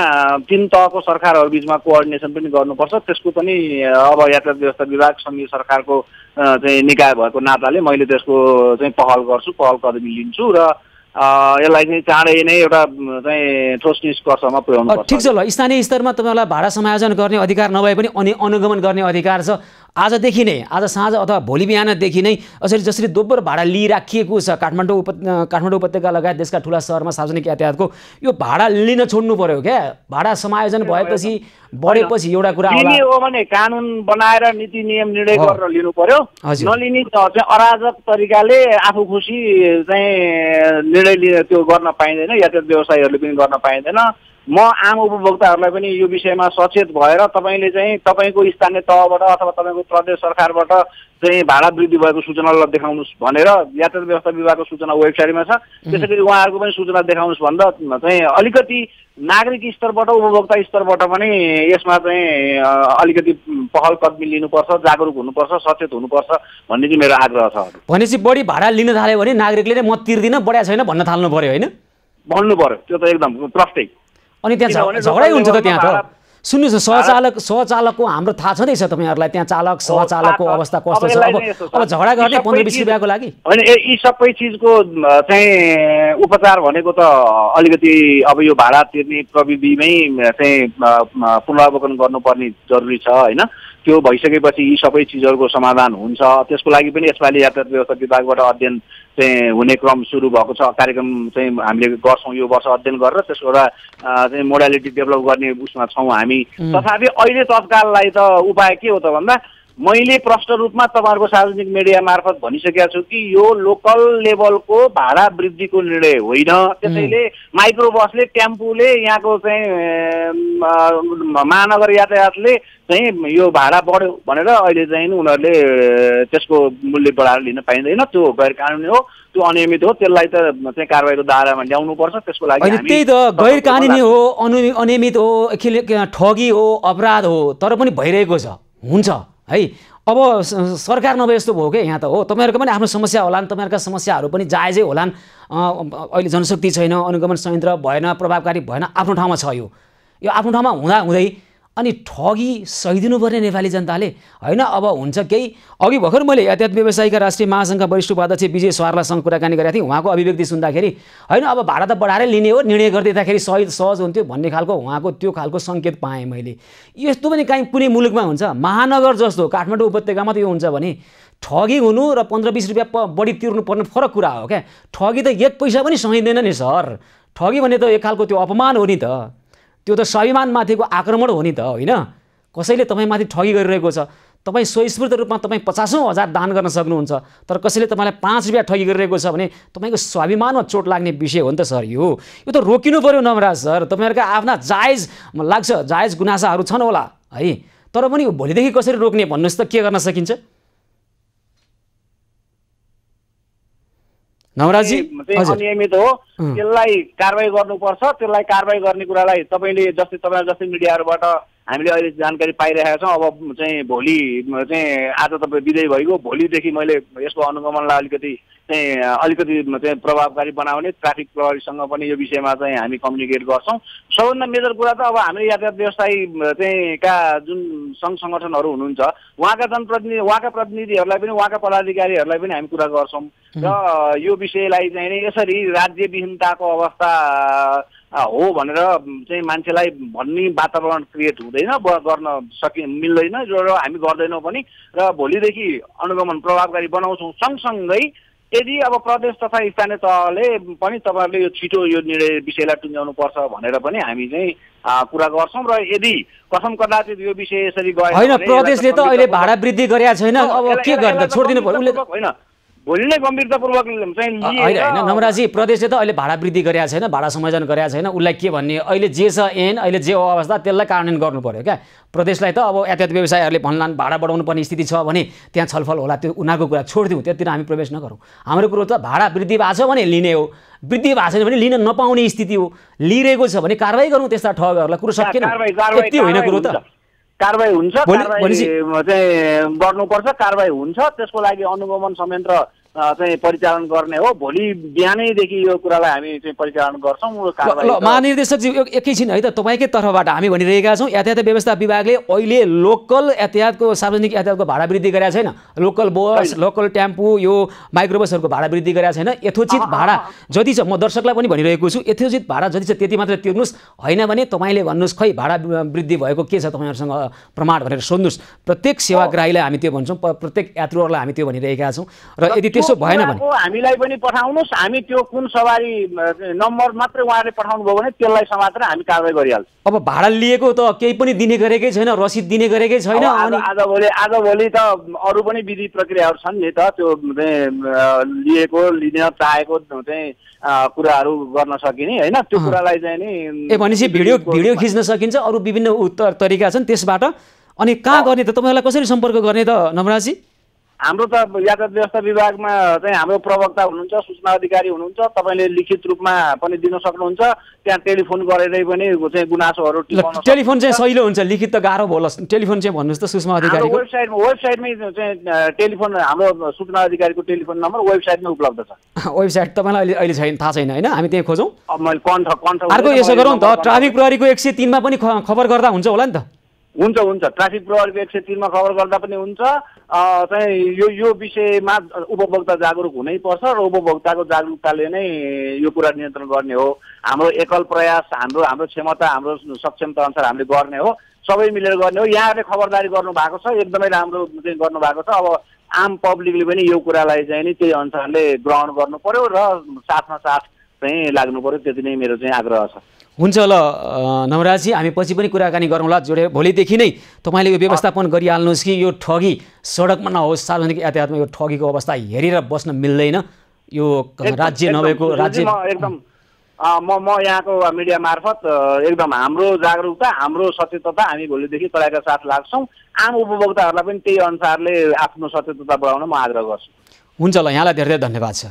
Speaker 3: 3 तहको सरकारहरू बिचमा कोअर्डिनेसन पनि गर्नुपर्छ। त्यसको पनि अब यातायात व्यवस्था विभाग संघीय सरकारको चाहिँ निकाय भएको नाताले मैले त्यसको चाहिँ पहल गर्छु, पहल कदमी लिन्छु र यसलाई चाहिँ चाँडै नै एउटा चाहिँ ठोस निष्कर्षमा पुर्याउनु पर्छ।
Speaker 1: ठिक छ ल, स्थानीय स्तरमा तपाईँलाई भाडा समायोजन गर्ने अधिकार नभए पनि अनुगमन गर्ने अधिकार छ। आजदेखि नै, आज साँझ अथवा भोलि बिहानदेखि नै जसरी दोब्बर भाडा लिइराखिएको छ काठमाडौँ उपत्यका लगायत देशका ठुला सहरमा सार्वजनिक यातायातको, यो भाडा लिन छोड्नु पर्यो क्या। भाडा समायोजन भएपछि बढेपछि एउटा कुरा
Speaker 3: लिने हो भने कानुन बनाएर नीति नियम निर्णय गरेर लिनु पर्यो। नलिने चाहिँ अराजक तरिकाले आफू खुसी चाहिँ निर्णय त्यो गर्न पाइँदैन, यातायात व्यवसायीहरूले पनि गर्न पाइँदैन। म आम उपभोक्ताहरूलाई पनि यो विषयमा सचेत भएर तपाईँले चाहिँ तपाईँको स्थानीय तहबाट अथवा तपाईँको प्रदेश सरकारबाट चाहिँ भाडा वृद्धि भएको सूचना देखाउनुहोस् भनेर यातायात व्यवस्था विभागको सूचना वेबसाइटमा छ, त्यसै गरी उहाँहरूको पनि सूचना देखाउनुहोस् भन्दा चाहिँ अलिकति नागरिक स्तरबाट उपभोक्ता स्तरबाट पनि यसमा चाहिँ अलिकति पहल कदमी लिनुपर्छ, जागरुक हुनुपर्छ, सचेत हुनुपर्छ भन्ने चाहिँ मेरो आग्रह छ।
Speaker 1: भनेपछि बढी भाडा लिन थाल्यो भने नागरिकले नै म तिर्दिन बढ्या छैन भन्न थाल्नु पर्यो होइन?
Speaker 3: भन्नु पर्यो, त्यो त एकदम प्रष्टै।
Speaker 1: अनि त्यहाँ झगडै हुन्छ त त्यहाँ त। सुन्नुहोस् न, सहचालकको हाम्रो थाहा छँदैछ तपाईँहरूलाई, त्यहाँ चालक सहचालकको अवस्था कस्तो छ? अब झगडा गर्ने 15-20 रुपियाँको लागि
Speaker 3: होइन, यी सबै चिजको चाहिँ उपचार भनेको त अलिकति अब यो भाडा तिर्ने प्रविधिमै चाहिँ पुनरावलोकन गर्नुपर्ने जरुरी छ होइन। त्यो भइसकेपछि यी सबै चिजहरूको समाधान हुन्छ। त्यसको लागि पनि यसपालि यातायात व्यवस्था विभागबाट अध्ययन चाहिँ हुने क्रम सुरु भएको छ। कार्यक्रम चाहिँ हामीले गर्छौँ यो वर्ष अध्ययन गरेर त्यसको एउटा चाहिँ मोडालिटी डेभलप गर्ने उसमा छौँ हामी। तथापि अहिले तत्काललाई त उपाय के हो त भन्दा मैले प्रष्ट रूपमा तपाईँहरूको सार्वजनिक मिडिया मार्फत भनिसकेको छु कि यो लोकल लेभलको भाडा वृद्धिको निर्णय होइन। त्यसैले माइक्रो बसले, टेम्पूले, यहाँको चाहिँ महानगर यातायातले चाहिँ यो भाडा बढ्यो भनेर अहिले चाहिँ उनीहरूले त्यसको मूल्य बढाएर लिन पाइँदैन। त्यो गैर कानुनी हो, त्यो अनियमित हो, त्यसलाई त चाहिँ कारबाहीको दायरामा ल्याउनुपर्छ। त्यसको लागि
Speaker 1: त्यही त गैर कानुनी हो, अनियमित हो, ठगी हो, अपराध हो, तर पनि भइरहेको छ, हुन्छ है। अब सरकार नभए यस्तो भयो क्या यहाँ त हो। तपाईँहरूको पनि आफ्नो समस्या होलान्, तपाईँहरूका समस्याहरू पनि जायजै होलान्। अहिले जनशक्ति छैन, अनुगमन संयन्त्र भएन, प्रभावकारी भएन, आफ्नो ठाउँमा छ। यो आफ्नो ठाउँमा हुँदै अनि ठगी सहिदिनुपर्ने नेपाली जनताले होइन। अब हुन्छ केही अघि भर्खर मैले यातायात व्यवसायीका राष्ट्रिय महासङ्घका वरिष्ठ उपाध्यक्ष विजय स्वारलासँग कुराकानी गरेको थिएँ। उहाँको अभिव्यक्ति सुन्दाखेरि होइन अब भाडा त बढाएरै लिने हो, निर्णय गरिदिँदाखेरि सहज हुन्थ्यो भन्ने खालको उहाँको त्यो खालको सङ्केत पाएँ मैले। यस्तो पनि काहीँ कुनै मुलुकमा हुन्छ? महानगर जस्तो काठमाडौँ उपत्यकामा त यो हुन्छ भने ठगी हुनु र 15-20 रुपियाँ बढी तिर्नुपर्ने फरक कुरा हो क्या। ठगी त 1 पैसा पनि सहिँदैन नि सर। ठगी भने त एक खालको त्यो अपमान हो नि त, त्यो त स्वाभिमानमाथिको आक्रमण हो नि त होइन। कसैले तपाईँमाथि ठगी गरिरहेको छ, तपाईँ स्वस्फूर्त रूपमा तपाईँ 50,000 दान गर्न सक्नुहुन्छ, तर कसैले तपाईँलाई 5 रुपियाँ ठगी गरिरहेको छ भने तपाईँको स्वाभिमानमा चोट लाग्ने विषय हो नि त सर। यो त रोकिनु पर्यो नवराज सर। तपाईँहरूका आफ्ना जायज लाग्छ, जायज गुनासाहरू छन् होला है, तर पनि भोलिदेखि कसरी रोक्ने भन्नुहोस् त, के गर्न सकिन्छ? नवराजी
Speaker 3: अनियमित हो, त्यसलाई कारबाही गर्नुपर्छ। त्यसलाई कारबाही गर्ने कुरालाई तपाईँले जस्तै मिडियाहरूबाट हामीले अहिले जानकारी पाइरहेका छौँ। अब चाहिँ भोलि चाहिँ आज तपाईँ विजय भइगयो, भोलिदेखि मैले यसको अनुगमनलाई अलिकति चाहिँ प्रभावकारी बनाउने ट्राफिक प्रहरीसँग पनि यो विषयमा चाहिँ हामी कम्युनिकेट गर्छौँ। सबभन्दा मेजर कुरा त अब हाम्रो यातायात व्यवसायी चाहिँ का जुन सङ्घ सङ्गठनहरू हुनुहुन्छ उहाँका प्रतिनिधिहरूलाई पनि, उहाँका पदाधिकारीहरूलाई पनि हामी कुरा गर्छौँ र यो विषयलाई चाहिँ यसरी राज्यविहीनताको अवस्था हो भनेर चाहिँ मान्छेलाई भन्ने वातावरण क्रिएट हुँदैन, गर्न मिल्दैन, जो हामी गर्दैनौँ पनि। र भोलिदेखि अनुगमन प्रभावकारी बनाउँछौँ। सँगसँगै यदि अब प्रदेश तथा स्थानीय तहले पनि तपाईँहरूले यो छिटो यो निर्णय विषयलाई टुङ्ग्याउनु पर्छ भनेर पनि हामी चाहिँ कुरा गर्छौँ। र यदि कसम कदाचित यो विषय यसरी गयो
Speaker 1: होइन, प्रदेशले त अहिले भाडा वृद्धि गरेका छैन, अब के गर्ने त छोडिदिनु पर्यो।
Speaker 3: होइन, भोलि नै गम्भीरतापूर्वक चाहिँ
Speaker 1: होइन नमराजी, प्रदेशले त अहिले भाडा वृद्धि गरेका छैन, भाडा समायोजन गरेका छैन, उसलाई के भन्ने, अहिले जे छ ऐन, अहिले जे अवस्था त्यसलाई कार्यान्वयन गर्नु पर्यो क्या। प्रदेशलाई त अब यातायात व्यवसायहरूले भन्लान् भाडा बढाउनु पर्ने स्थिति छ भने त्यहाँ छलफल होला, त्यो उनीहरूको कुरा छोडिदिउँ, त्यतिर हामी प्रवेश नगरौँ। हाम्रो कुरो त भाडा वृद्धि भएको छ भने लिने हो, वृद्धि भएको छैन भने लिन नपाउने स्थिति हो, लिइरहेको छ भने कारवाही गरौँ त्यस्ता ठगहरूलाई। कुरो सकिएन, यति होइन कुरो त।
Speaker 3: कारवाही हुन्छ, कारवाही चाहिँ गर्नुपर्छ, कारवाही हुन्छ। त्यसको लागि अनुगमन संयन्त्र चाहिँ परिचालन गर्ने हो। भोलि बिहानैदेखि यो कुरालाई हामी चाहिँ परिचालन गर्छौँ।
Speaker 1: महानिर्देशकजी एकैछिन है त, तपाईँकै तर्फबाट हामी भनिरहेका छौँ यातायात व्यवस्था विभागले अहिले लोकल यातायातको सार्वजनिक यातायातको भाडा वृद्धि गरेका छैन, लोकल बस, लोकल टेम्पो, यो माइक्रोबसहरूको भाडा वृद्धि गरेका छैन। यथोचित भाडा जति छ, म दर्शकलाई पनि भनिरहेको छु, यथोचित भाडा जति छ त्यति मात्र तिर्नुहोस्। होइन भने तपाईँले भन्नुहोस् खै भाडा वृद्धि भएको के छ तपाईँहरूसँग प्रमाण भनेर सोध्नुहोस्। प्रत्येक सेवाग्राहीलाई हामी त्यो भन्छौँ, प्रत्येक यात्रुहरूलाई हामी त्यो भनिरहेका छौँ। र यदि त्यसो भएन भने
Speaker 3: हामीलाई पनि पठाउनुहोस्, हामी त्यो कुन सवारी नम्बर मात्रै उहाँहरूले पठाउनु भयो भने त्यसलाई समातेर हामी कारवाही गरिहाल्छौँ।
Speaker 1: अब भाडा लिएको त केही पनि दिने गरेकै छैन, रसिद दिने गरेकै छैन।
Speaker 3: आजभोलि त अरू पनि विधि प्रक्रियाहरू छन् नि त, त्यो लिएको लिन चाहेको चाहिँ कुराहरू गर्न सकिने होइन, त्यो कुरालाई चाहिँ नि
Speaker 1: भनेपछि भिडियो खिच्न सकिन्छ, अरू विभिन्न तरिका छन् त्यसबाट। अनि कहाँ गर्ने त, तपाईँहरूलाई कसरी सम्पर्क गर्ने त नमराजी?
Speaker 3: हाम्रो त यातायात व्यवस्था विभागमा चाहिँ हाम्रो प्रवक्ता हुनुहुन्छ, सूचना अधिकारी हुनुहुन्छ, तपाईँले लिखित रूपमा पनि दिन सक्नुहुन्छ। त्यहाँ टेलिफोन गरेरै पनि चाहिँ गुनासोहरू
Speaker 1: टेलिफोन चाहिँ सहिलो हुन्छ, लिखित त गाह्रो होला। टेलिफोन चाहिँ भन्नुहोस् त सूचना अधिकारीको।
Speaker 3: वेबसाइटमै चाहिँ टेलिफोन, हाम्रो सूचना अधिकारीको टेलिफोन नम्बर वेबसाइटमै उपलब्ध छ।
Speaker 1: वेबसाइट तपाईँलाई अहिले छैन, थाहा छैन होइन, हामी त्यही खोजौँ।
Speaker 3: मैले कन्ठ
Speaker 1: अर्को यसो गरौँ त, ट्राफिक प्रहरीको 103 मा पनि खबर गर्दा हुन्छ होला नि त?
Speaker 3: हुन्छ, ट्राफिक प्रहरीको 103 मा खबर गर्दा पनि हुन्छ। चाहिँ यो विषयमा उपभोक्ता जागरुक हुनैपर्छ र उपभोक्ताको जागरुकताले नै यो कुरा नियन्त्रण गर्ने हो। हाम्रो एकल प्रयास, हाम्रो क्षमता, हाम्रो सक्षमता अनुसार हामीले गर्ने हो, सबै मिलेर गर्ने हो। यहाँहरूले खबरदारी गर्नु भएको छ, एकदमै राम्रो चाहिँ गर्नु भएको छ। अब आम पब्लिकले पनि यो कुरालाई चाहिँ नि त्यही अनुसारले ग्रहण गर्नु पर्यो र साथमा साथ चाहिँ लाग्नु पर्यो, त्यति नै मेरो चाहिँ आग्रह छ।
Speaker 1: हुन्छ ल नवराजी, हामी पछि पनि कुराकानी गरौँला जोडेर। भोलिदेखि नै तपाईँले यो व्यवस्थापन गरिहाल्नुहोस् कि यो ठगी सडकमा नहोस्, सार्वजनिक यातायातमा यो ठगीको अवस्था हेरेर बस्न मिल्दैन। यो राज्य नभएको राज्य
Speaker 3: एकदम म यहाँको मिडिया मार्फत एकदम हाम्रो जागरुकता, हाम्रो सचेतता हामी भोलिदेखि कडाइका साथ लाग्छौँ। आम उपभोक्ताहरूलाई पनि त्यही अनुसारले आफ्नो सचेतता बढाउन म आग्रह गर्छु।
Speaker 1: हुन्छ ल, यहाँलाई धेरै धेरै धन्यवाद छ।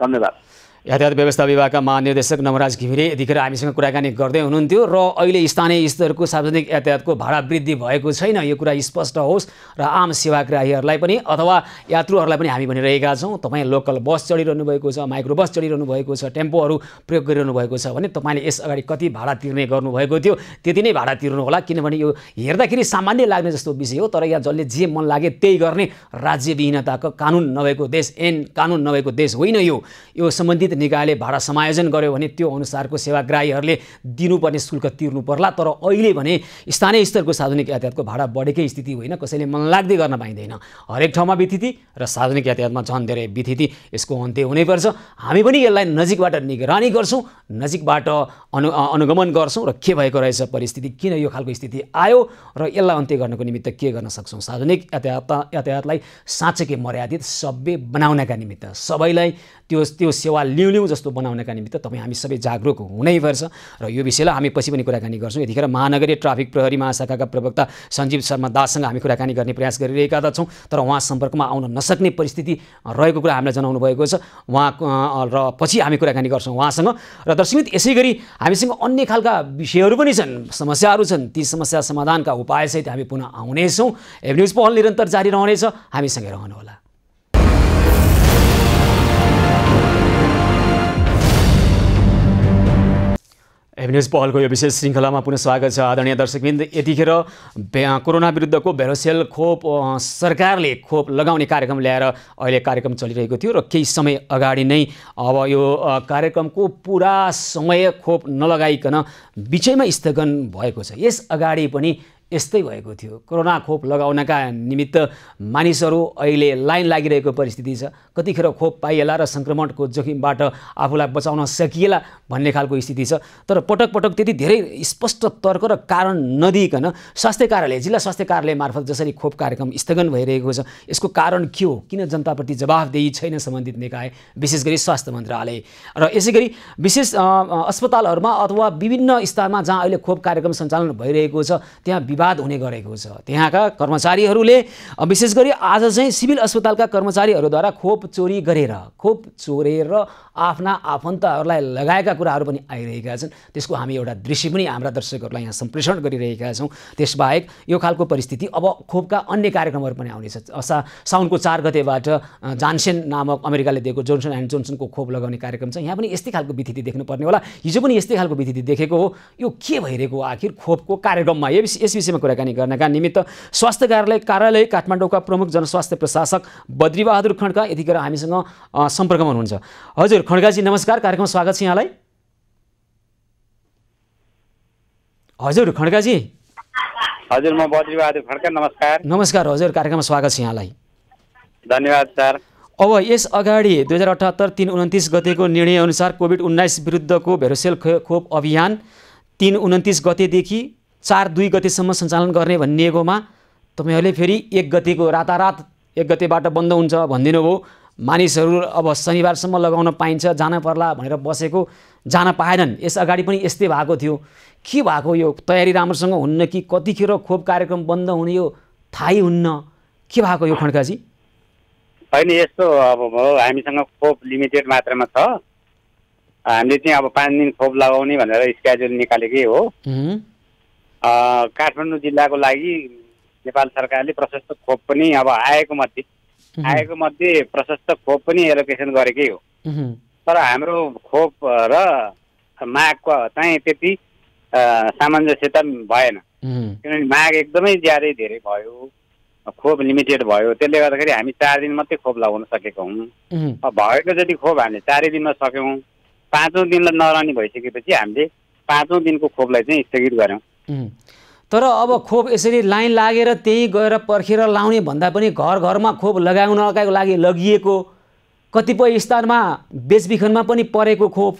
Speaker 3: धन्यवाद।
Speaker 1: यातायात व्यवस्था विभागका महानिर्देशक नवराज घिमिरे यतिखेर हामीसँग कुराकानी गर्दै हुनुहुन्थ्यो। र अहिले स्थानीय स्तरको सार्वजनिक यातायातको भाडा वृद्धि भएको छैन, यो कुरा स्पष्ट होस् र आम सेवाग्राहीहरूलाई पनि अथवा यात्रुहरूलाई पनि हामी भनिरहेका छौँ, तपाईँ लोकल बस चढिरहनु भएको छ, माइक्रो बस चढिरहनु भएको छ, टेम्पोहरू प्रयोग गरिरहनु भएको छ भने तपाईँले यस अगाडि कति भाडा तिर्ने गर्नुभएको थियो त्यति नै भाडा तिर्नु होला। किनभने यो हेर्दाखेरि सामान्य लाग्ने जस्तो विषय हो, तर यहाँ जसले जे मन लागे त्यही गर्ने राज्यविहीनताको कानुन नभएको देश, ऐन कानुन नभएको देश होइन यो सम्बन्धित निकायले भाडा समायोजन गर्यो भने त्यो अनुसारको सेवाग्राहीहरूले दिनुपर्ने शुल्क तिर्नु पर्ला। तर अहिले भने स्थानीय स्तरको सार्वजनिक यातायातको भाडा बढेकै स्थिति होइन, कसैले मनलाग्दै गर्न पाइँदैन। हरेक ठाउँमा बिथिति र सार्वजनिक यातायातमा झन् धेरै बिथिति, यसको अन्त्य हुनैपर्छ। हामी पनि यसलाई नजिकबाट निगरानी गर्छौँ, नजिकबाट अनुगमन गर्छौँ र के भएको रहेछ परिस्थिति, किन यो खालको स्थिति आयो र यसलाई अन्त्य गर्नको निमित्त के गर्न सक्छौँ। सार्वजनिक यातायातलाई साँच्चै मर्यादित सभ्य बनाउनका निमित्त, सबैलाई त्यो सेवा लिउँ जस्तो बनाउनका निमित्त तपाईँ हामी सबै जागरुक हुनैपर्छ। र यो विषयलाई हामी पछि पनि कुराकानी गर्छौँ। यतिखेर महानगरीय ट्राफिक प्रहरी महाशाखाका प्रवक्ता सञ्जीव शर्मा दाससँग हामी कुराकानी गर्ने प्रयास गरिरहेका छौँ, तर उहाँ सम्पर्कमा आउन नसक्ने परिस्थिति रहेको कुरा हामीलाई जनाउनु भएको छ। उहाँ र पछि हामी कुराकानी गर्छौँ उहाँसँग। र दर्शकमित्र, यसै गरी हामीसँग अन्य खालका विषयहरू पनि छन्, समस्याहरू छन्, ती समस्या समाधानका उपायसहित हामी पुनः आउनेछौँ। एभ न्युज पहल निरन्तर जारी रहनेछ, हामीसँगै रहनुहोला। एभिन्युज पहलको यो विशेष श्रृङ्खलामा पुनः स्वागत छ आदरणीय दर्शकवृन्द। यतिखेर कोरोना विरुद्धको भेरोसेल खोप सरकारले खोप लगाउने कार्यक्रम ल्याएर अहिले कार्यक्रम चलिरहेको थियो र केही समय अगाडि नै अब यो कार्यक्रमको पुरा समय खोप नलगाइकन बिचैमा स्थगन भएको छ। यस अगाडि पनि यस्तै भएको थियो। कोरोना खोप लगाउनका निमित्त मानिसहरू अहिले लाइन लागिरहेको परिस्थिति छ। कतिखेर खोप पाइएला र सङ्क्रमणको जोखिमबाट आफूलाई बचाउन सकिएला भन्ने खालको स्थिति छ। तर पटक पटक त्यति धेरै स्पष्ट तर्क र कारण नदिइकन स्वास्थ्य कार्यालय, जिल्ला स्वास्थ्य कार्यालय मार्फत जसरी खोप कार्यक्रम स्थगन भइरहेको छ, यसको कारण के हो? किन जनताप्रति जवाफदेही छैन सम्बन्धित निकाय, विशेष गरी स्वास्थ्य मन्त्रालय? र यसै गरी विशेष अस्पतालहरूमा अथवा विभिन्न स्थानमा जहाँ अहिले खोप कार्यक्रम सञ्चालन भइरहेको छ त्यहाँ विवाद हुने गरेको छ। त्यहाँका कर्मचारीहरूले विशेष गरी आज चाहिँ सिभिल अस्पतालका कर्मचारीहरूद्वारा खोप चोरेर आफ्ना आफन्तहरूलाई लगाएका कुराहरू पनि आइरहेका छन्। त्यसको हामी एउटा दृश्य पनि हाम्रा दर्शकहरूलाई यहाँ सम्प्रेषण गरिरहेका छौँ। त्यसबाहेक यो खालको परिस्थिति अब खोपका अन्य कार्यक्रमहरू पनि आउनेछ। साउनको 4 गतेबाट जानसेन नामक अमेरिकाले दिएको जोन्सन एन्ड जोन्सनको खोप लगाउने कार्यक्रम छ। यहाँ पनि यस्तै खालको विधि देख्नुपर्ने होला। हिजो पनि यस्तै खालको विधि देखेको हो। यो के भइरहेको आखिर खोपको कार्यक्रममा? यस विषयमा कुराकानी गर्नका निमित्त स्वास्थ्य कार्यालय काठमाडौँका प्रमुख जनस्वास्थ्य प्रशासक बद्रीबहादुर खड्का यतिखेर हामीसँग सम्पर्कमा हुनुहुन्छ। हजुर खड्काजी नमस्कार, कार्यक्रममा स्वागत छ यहाँलाई। हजुर खड्काजी।
Speaker 3: हजुर, म बद्रीबहादुर खड्का, नमस्कार।
Speaker 1: नमस्कार हजुर, कार्यक्रममा स्वागत छ यहाँलाई।
Speaker 3: धन्यवाद सर।
Speaker 1: अब यस अगाडि 2078 329 गतेको निर्णय अनुसार कोभिड-19 विरुद्धको भेरोसेल खोप अभियान 3-29 गतेदेखि 4-2 गतेसम्म सञ्चालन गर्ने भनिएकोमा तपाईँहरूले फेरि 1 गतेको रातारात 1 गतेबाट बन्द हुन्छ भनिदिनु भयो। मानिसहरू अब शनिबारसम्म लगाउन पाइन्छ, जान पर्ला भनेर बसेको, जान पाएनन्। यस अगाडि पनि यस्तै भएको थियो। के भएको? यो तयारी राम्रोसँग हुन्न कि कतिखेर खोप कार्यक्रम बन्द हुने यो थाहै हुन्न? के भएको यो खड्काजी?
Speaker 3: होइन, यस्तो अब हामीसँग खोप लिमिटेड मात्रामा छ। हामीले चाहिँ अब 5 दिन खोप लगाउने भनेर स्केड्युल निकालेकै हो। काठमाडौँ जिल्लाको लागि नेपाल सरकारले प्रशस्त खोप पनि अब आएको मध्ये प्रशस्त खोप पनि एलोकेसन गरेकै हो। तर हाम्रो खोप र मागको चाहिँ त्यति सामञ्जस्यता भएन, किनभने माग एकदमै ज्यादै धेरै भयो, खोप लिमिटेड भयो। त्यसले गर्दाखेरि हामी 4 दिन मात्रै खोप लगाउन सकेका हौँ। भएको जति खोप हामीले 4 दिनमा सक्यौँ। 5औँ दिनलाई नरहने भइसकेपछि हामीले 5औँ दिनको खोपलाई चाहिँ स्थगित गऱ्यौँ।
Speaker 1: तर अब खोप यसरी लाइन लागेर त्यहीँ गएर पर्खेर लाउने भन्दा पनि घर घरमा खोप लगाउनका लागि लगिएको, कतिपय स्थानमा बेचबिखनमा पनि परेको खोप,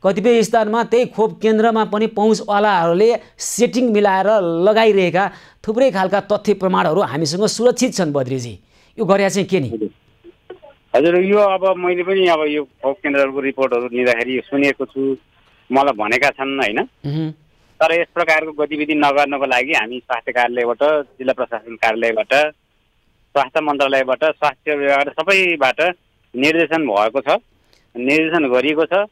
Speaker 1: कतिपय स्थानमा त्यही खोप केन्द्रमा पनि पहुँचवालाहरूले सेटिङ मिलाएर लगाइरहेका थुप्रै खालका तथ्य प्रमाणहरू हामीसँग सुरक्षित छन्। बद्रीजी, यो गरे चाहिँ के नि?
Speaker 3: हजुर, यो अब मैले पनि अब यो खोप केन्द्रहरूको रिपोर्टहरू लिँदाखेरि सुनेको छु, मलाई भनेका छन् होइन। तर यस प्रकारको गतिविधि नगर्नको लागि हामी स्वास्थ्य कार्यालयबाट, जिल्ला प्रशासन कार्यालयबाट, स्वास्थ्य मन्त्रालयबाट, स्वास्थ्य विभागबाट सबैबाट निर्देशन भएको छ, निर्देशन गरिएको छ।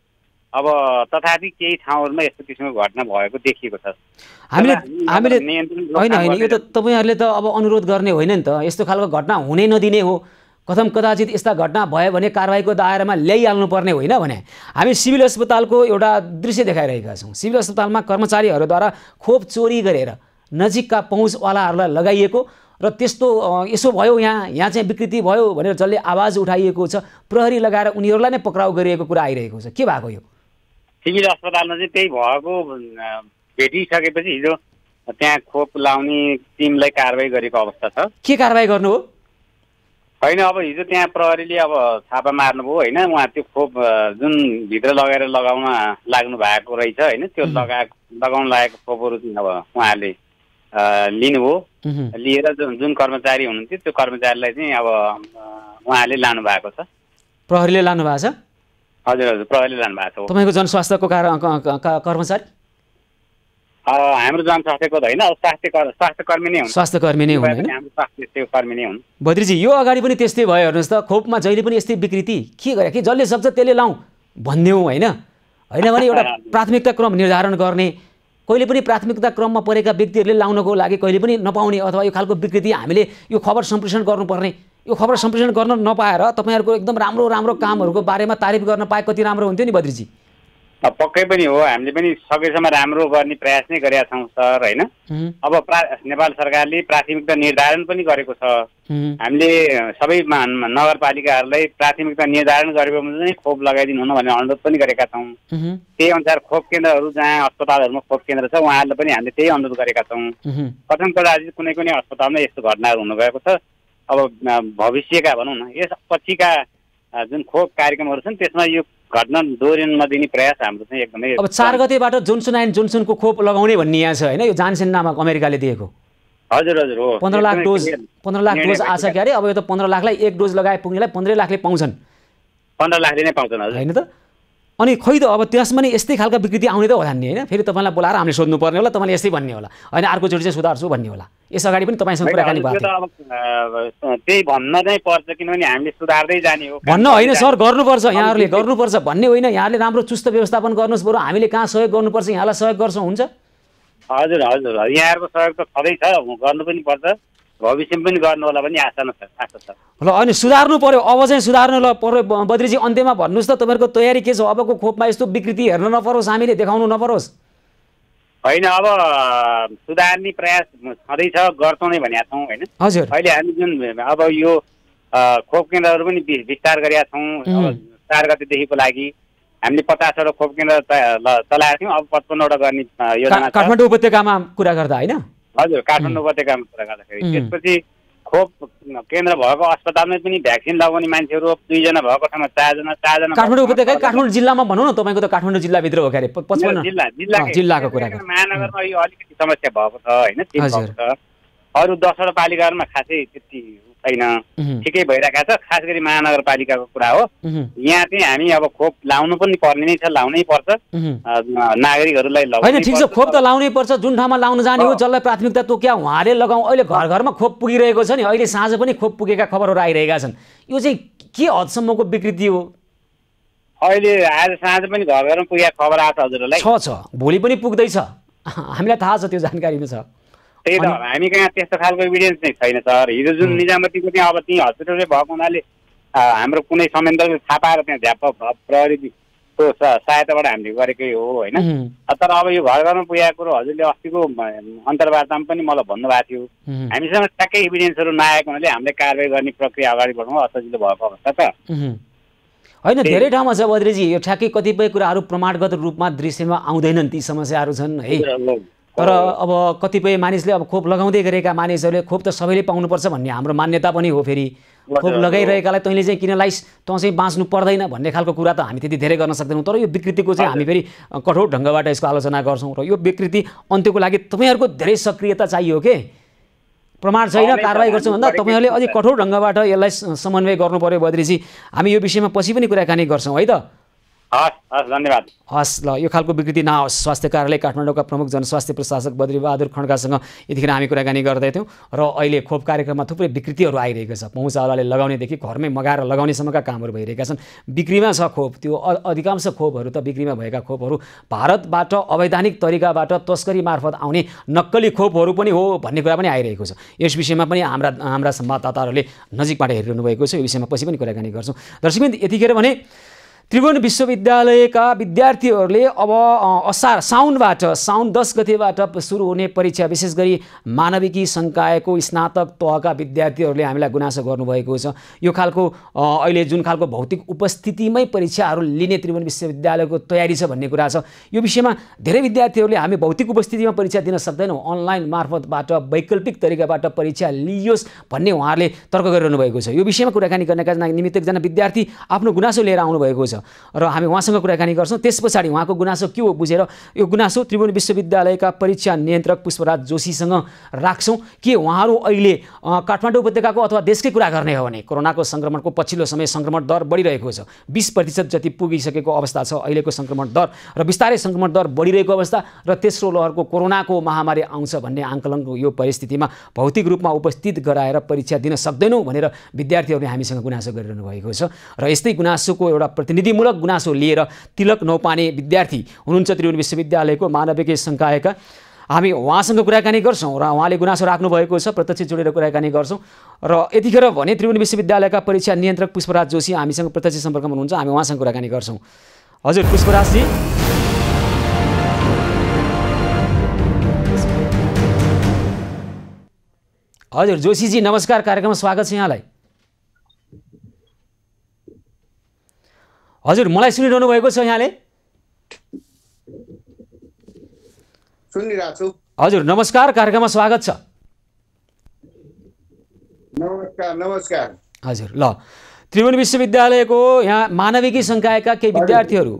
Speaker 3: अब तथापि केही ठाउँहरूमा यस्तो किसिमको घटना भएको देखिएको छ।
Speaker 1: हामीले होइन, यो त तपाईँहरूले त अब अनुरोध गर्ने होइन नि त। यस्तो खालको घटना हुनै नदिने हो। कथम कदाचित यस्ता घटना भयो भने कारवाहीको दायरामा ल्याइहाल्नु पर्ने होइन भने हामी सिभिल अस्पतालको एउटा दृश्य देखाइरहेका छौँ। सिभिल अस्पतालमा कर्मचारीहरूद्वारा खोप चोरी गरेर नजिकका पहुँचवालाहरूलाई लगाइएको र त्यस्तो यसो भयो, यहाँ चाहिँ विकृति भयो भनेर जसले आवाज उठाइएको छ, प्रहरी लगाएर उनीहरूलाई नै पक्राउ गरिएको कुरा आइरहेको छ। के भएको यो?
Speaker 3: सिभिल अस्पतालमा चाहिँ त्यही भएको भेटिसकेपछि हिजो त्यहाँ खोप लाउने टिमलाई कारवाही गरेको अवस्था छ।
Speaker 1: के कारवाही गर्नु हो?
Speaker 3: होइन, अब हिजो त्यहाँ प्रहरीले अब छापा मार्नुभयो होइन। उहाँ त्यो खोप जुन भित्र लगाएर लगाउन लाग्नु भएको रहेछ होइन, त्यो लगाउन लागेको खोपहरू चाहिँ अब उहाँहरूले लिनुभयो। लिएर जुन कर्मचारी हुनुहुन्थ्यो त्यो कर्मचारीलाई चाहिँ अब उहाँले लानु भएको छ।
Speaker 1: प्रहरीले लानु भएको छ?
Speaker 3: हजुर हजुर, प्रहरीले लानु भएको छ।
Speaker 1: तपाईँको जनस्वास्थ्यको कर्मचारी?
Speaker 3: हाम्रो जनस्वास्थ्यको होइन, स्वास्थ्यकर्मी नै हुन्।
Speaker 1: स्वास्थ्यकर्मी नै हुन्,
Speaker 3: हाम्रो स्वास्थ्यकर्मी नै हुन्।
Speaker 1: बद्रीजी, यो अगाडि पनि त्यस्तै भयो हेर्नुहोस् त। खोपमा जहिले पनि यस्तै विकृति के गरे कि जसले सक्छ त्यसले लाउँ भन्देऊ होइन भने एउटा प्राथमिकता क्रम निर्धारण गर्ने, कहिले पनि प्राथमिकता क्रममा परेका व्यक्तिहरूले लाउनको लागि कहिले पनि नपाउने अथवा यो खालको विकृति हामीले यो खबर सम्प्रेषण गर्नुपर्ने। यो खबर सम्प्रेषण गर्न नपाएर तपाईँहरूको एकदम राम्रो कामहरूको बारेमा तारिफ गर्न पाए कति राम्रो हुन्थ्यो नि बद्रीजी।
Speaker 4: पक्कै पनि हो, हामीले पनि सकेसम्म राम्रो गर्ने प्रयास नै गरेका छौँ सर होइन। अब नेपाल सरकारले प्राथमिकता निर्धारण पनि गरेको छ। हामीले सबै नगरपालिकाहरूलाई प्राथमिकता निर्धारण गरेको चाहिँ खोप लगाइदिनु हुन भनेर अनुरोध पनि गरेका छौँ। त्यही अनुसार खोप केन्द्रहरू जहाँ अस्पतालहरूमा खोप केन्द्र छ उहाँहरूलाई पनि हामीले त्यही अनुरोध गरेका छौँ। कथन कदाचित कुनै कुनै अस्पतालमा यस्तो घटनाहरू हुनुभएको छ। अब भविष्यका भनौँ न यस पछिका जुन खोप कार्यक्रमहरू छन् त्यसमा यो घटना दोहोरिन नदिने प्रयास हाम्रो चाहिँ एकदमै।
Speaker 1: अब 4 गतेबाट जोन्सन एन्ड जोन्सनको खोप लगाउने भन्ने यहाँ छ होइन, यो जानसेन नामक अमेरिकाले दिएको।
Speaker 4: हजुर हजुर हो।
Speaker 1: 15 लाख डोज आछ के अरे। अब यो त 15 लाखलाई 1 डोज लगाए पुग्नेलाई 15 लाखले पाउँछन्।
Speaker 4: 15 लाखले नै पाउँछन् हजुर
Speaker 1: होइन त। अनि खै त अब त्यसमा नि यस्तै खालका विकृति आउने त होला नि होइन। फेरि तपाईँलाई बोलाएर हामीले सोध्नु पर्ने होला, तपाईँले यस्तै भन्ने होला होइन, अर्कोचोटि चाहिँ सुधार्छु भन्ने होला। यस अगाडि पनि तपाईँसँग कुराकानी भएको
Speaker 4: थियो। त्यही भन्न नै पर्छ किनभने हामीले सुधार्दै जाने हो।
Speaker 1: भन्न होइन सर, गर्नुपर्छ, यहाँहरूले गर्नुपर्छ भन्ने होइन। यहाँले राम्रो चुस्त व्यवस्थापन गर्नुहोस्, बरु हामीले कहाँ सहयोग गर्नुपर्छ यहाँलाई सहयोग गर्छौँ, हुन्छ।
Speaker 4: हजुर हजुर यहाँहरूको सहयोग त सधैँ छ, गर्नु पनि पर्छ, भविष्यमा पनि गर्नु होला भन्ने आशा छ।
Speaker 1: ल अनि सुधार्नु पर्यो, अब चाहिँ सुधार्नु ल पर्यो। बद्रीजी अन्त्यमा भन्नुहोस् त तपाईँहरूको तयारी के छ? अबको खोपमा यस्तो विकृति हेर्न नपरोस्, हामीले देखाउनु नपरोस्।
Speaker 4: होइन अब सुधार्ने प्रयास सधैँ छ, गर्छौँ नै भनेका छौँ होइन।
Speaker 1: हजुर
Speaker 4: अहिले हामी जुन अब यो खोप केन्द्रहरू पनि विस्तार गरेका छौँ। 4 गतेदेखिको लागि हामीले 50वटा खोप केन्द्र चलाएका थियौँ, अब 55वटा गर्ने योजना छ।
Speaker 1: काठमाडौँ उपत्यकामा कुरा गर्दा होइन?
Speaker 4: हजुर काठमाडौँ उपत्यकामा कुरा गर्दाखेरि त्यसपछि खोप केन्द्र भएको अस्पतालमै पनि भ्याक्सिन लगाउने मान्छेहरू 2 जना भएको ठाउँमा 4 जना।
Speaker 1: काठमाडौँ उपत्यका काठमाडौँ जिल्लामा भनौँ न, तपाईँको त काठमाडौँ जिल्लाभित्र हो के अरे? 55 जिल्लाको कुरा गर्दा
Speaker 4: महानगरमा यो अलिकति समस्या भएको छ होइन। अरू 10वटा पालिकाहरूमा खासै त्यति छैन, ठिकै भइरहेको छ। खास गरी महानगरपालिकाको कुरा हो, यहाँ चाहिँ हामी अब खोप लाउनु पनि पर्ने नै छ, लाउनै पर्छ नागरिकहरूलाई।
Speaker 1: होइन ठिक छ, खोप त लाउनै पर्छ। जुन ठाउँमा लाउन जाने हो जसलाई प्राथमिकता तोक्या उहाँले लगाउँ। अहिले घर घरमा खोप पुगिरहेको छ नि, अहिले साँझ पनि खोप पुगेका खबरहरू आइरहेका छन्। यो चाहिँ के हदसम्मको विकृति हो?
Speaker 4: अहिले आज साँझ पनि घर घरमा पुगेका खबर आएको छ हजुरलाई?
Speaker 1: छ भोलि पनि पुग्दैछ, हामीलाई थाहा छ, त्यो जानकारी नै छ।
Speaker 4: त्यही त हामी कहाँ त्यस्तो खालको एभिडेन्स नै छैन सर। हिजो जुन निजामतीको त्यहाँ अब त्यहीँ हस्पिटलले भएको हुनाले हाम्रो कुनै संयन्त्रले थाहा पाएर त्यहाँ झ्याप प्रहरीको सहायताबाट हामीले गरेकै हो होइन। तर अब यो घर घरमा पुगेको कुरो हजुरले अस्तिको अन्तर्वार्तामा पनि मलाई भन्नुभएको थियो, हामीसँग ट्याक्कै एभिडेन्सहरू नआएको हुनाले हामीले कारवाही गर्ने प्रक्रिया अगाडि बढाउनु असजिलो भएको अवस्था छ।
Speaker 1: होइन धेरै ठाउँमा छ बद्रीजी, यो ठ्याक्कै कतिपय कुराहरू प्रमाणगत रूपमा दृश्यमा आउँदैनन्, ती समस्याहरू छन् है। तर अब कतिपय मानिसले अब खोप लगाउँदै गरेका मानिसहरूले खोप त सबैले पाउनुपर्छ भन्ने हाम्रो मान्यता पनि हो। फेरि खोप लगाइरहेकालाई तैँले चाहिँ किन लाइस, तँ चाहिँ बाँच्नु पर्दैन भन्ने खालको कुरा त हामी त्यति धेरै गर्न सक्दैनौँ। तर यो विकृतिको चाहिँ हामी फेरि कठोर ढङ्गबाट यसको आलोचना गर्छौँ र यो विकृति अन्त्यको लागि तपाईँहरूको धेरै सक्रियता चाहियो के? प्रमाण छैन कारवाही गर्छौँ भन्दा तपाईँहरूले अझै कठोर ढङ्गबाट यसलाई समन्वय गर्नु पर्यो बद्रीजी। हामी यो विषयमा पछि पनि कुराकानी गर्छौँ है त।
Speaker 4: धन्यवाद।
Speaker 1: हस् ल, यो खालको विकृति नहोस्। स्वास्थ्य कार्यालय काठमाडौँका प्रमुख जनस्वास्थ्य प्रशासक बद्रीबहादुर खड्कासँग यतिखेर हामी कुराकानी गर्दैथ्यौँ र अहिले खोप कार्यक्रममा थुप्रै विकृतिहरू आइरहेको छ। पहुँचावालाले लगाउनेदेखि घरमै मगाएर लगाउनेसम्मका कामहरू भइरहेका छन्। बिक्रीमा छ खोप, त्यो अधिकांश खोपहरू त बिक्रीमा भएका खोपहरू भारतबाट अवैधानिक तरिकाबाट तस्करी मार्फत आउने नक्कली खोपहरू पनि हो भन्ने कुरा पनि आइरहेको छ। यस विषयमा पनि हाम्रा संवाददाताहरूले नजिकबाट हेरिरहनु भएको छ। यो विषयमा पछि पनि कुराकानी गर्छौँ। दर्शकवृन्द, यतिखेर भने त्रिभुवन विश्वविद्यालयका विद्यार्थीहरूले अब साउन 10 गतेबाट सुरु हुने परीक्षा, विशेष गरी मानविकी संकायको स्नातक तहका विद्यार्थीहरूले हामीलाई गुनासो गर्नुभएको छ। यो खालको अहिले जुन खालको भौतिक उपस्थितिमै परीक्षाहरू लिने त्रिभुवन विश्वविद्यालयको तयारी छ भन्ने कुरा छ। यो विषयमा धेरै विद्यार्थीहरूले हामी भौतिक उपस्थितिमा परीक्षा दिन सक्दैनौँ, अनलाइन मार्फतबाट वैकल्पिक तरिकाबाट परीक्षा लिइयोस् भन्ने उहाँहरूले तर्क गरिरहनु भएको छ। यो विषयमा कुराकानी गर्नका निमित्त एकजना विद्यार्थी आफ्नो गुनासो लिएर आउनुभएको छ र हामी उहाँसँग कुराकानी गर्छौँ। त्यस पछाडि उहाँको गुनासो के हो बुझेर यो गुनासो त्रिभुवन विश्वविद्यालयका परीक्षा नियन्त्रक पुष्पराज जोशीसँग राख्छौँ कि उहाँहरू अहिले काठमाडौँ उपत्यकाको अथवा देशकै कुरा गर्ने हो भने कोरोनाको सङ्क्रमणको पछिल्लो समय सङ्क्रमण दर बढिरहेको छ। 20% जति पुगिसकेको अवस्था छ अहिलेको सङ्क्रमण दर र बिस्तारै सङ्क्रमण दर बढिरहेको अवस्था र तेस्रो लहरको कोरोनाको महामारी आउँछ भन्ने आङ्कलनको यो परिस्थितिमा भौतिक रूपमा उपस्थित गराएर परीक्षा दिन सक्दैनौँ भनेर विद्यार्थीहरूले हामीसँग गुनासो गरिरहनु भएको छ। र यस्तै गुनासोको एउटा प्रतिनिधिमूलक गुनासो लिएर तिलक नौपाने विद्यार्थी हुनुहुन्छ त्रिभुवन विश्वविद्यालयको मानविकी संकायका। हामी उहाँसँग कुराकानी गर्छौँ र उहाँले गुनासो राख्नु भएको छ, प्रत्यक्ष जोडेर कुराकानी गर्छौँ। र यतिखेर भने त्रिभुवन विश्वविद्यालयका परीक्षा नियन्त्रक पुष्पराज जोशी हामीसँग प्रत्यक्ष सम्पर्कमा हुनुहुन्छ, हामी उहाँसँग कुराकानी गर्छौँ। हजुर पुष्पराजजी, हजुर जोशीजी नमस्कार, कार्यक्रममा स्वागत छ यहाँलाई। हजुर मलाई सुनिरहनु भएको छ यहाँले?
Speaker 5: सुनिरहेको छु।
Speaker 1: हजुर नमस्कार, कार्यक्रममा स्वागत छ।
Speaker 5: नमस्कार नमस्कार।
Speaker 1: हजुर ल, त्रिभुवन विश्वविद्यालयको यहाँ मानविकी संकायका केही विद्यार्थीहरू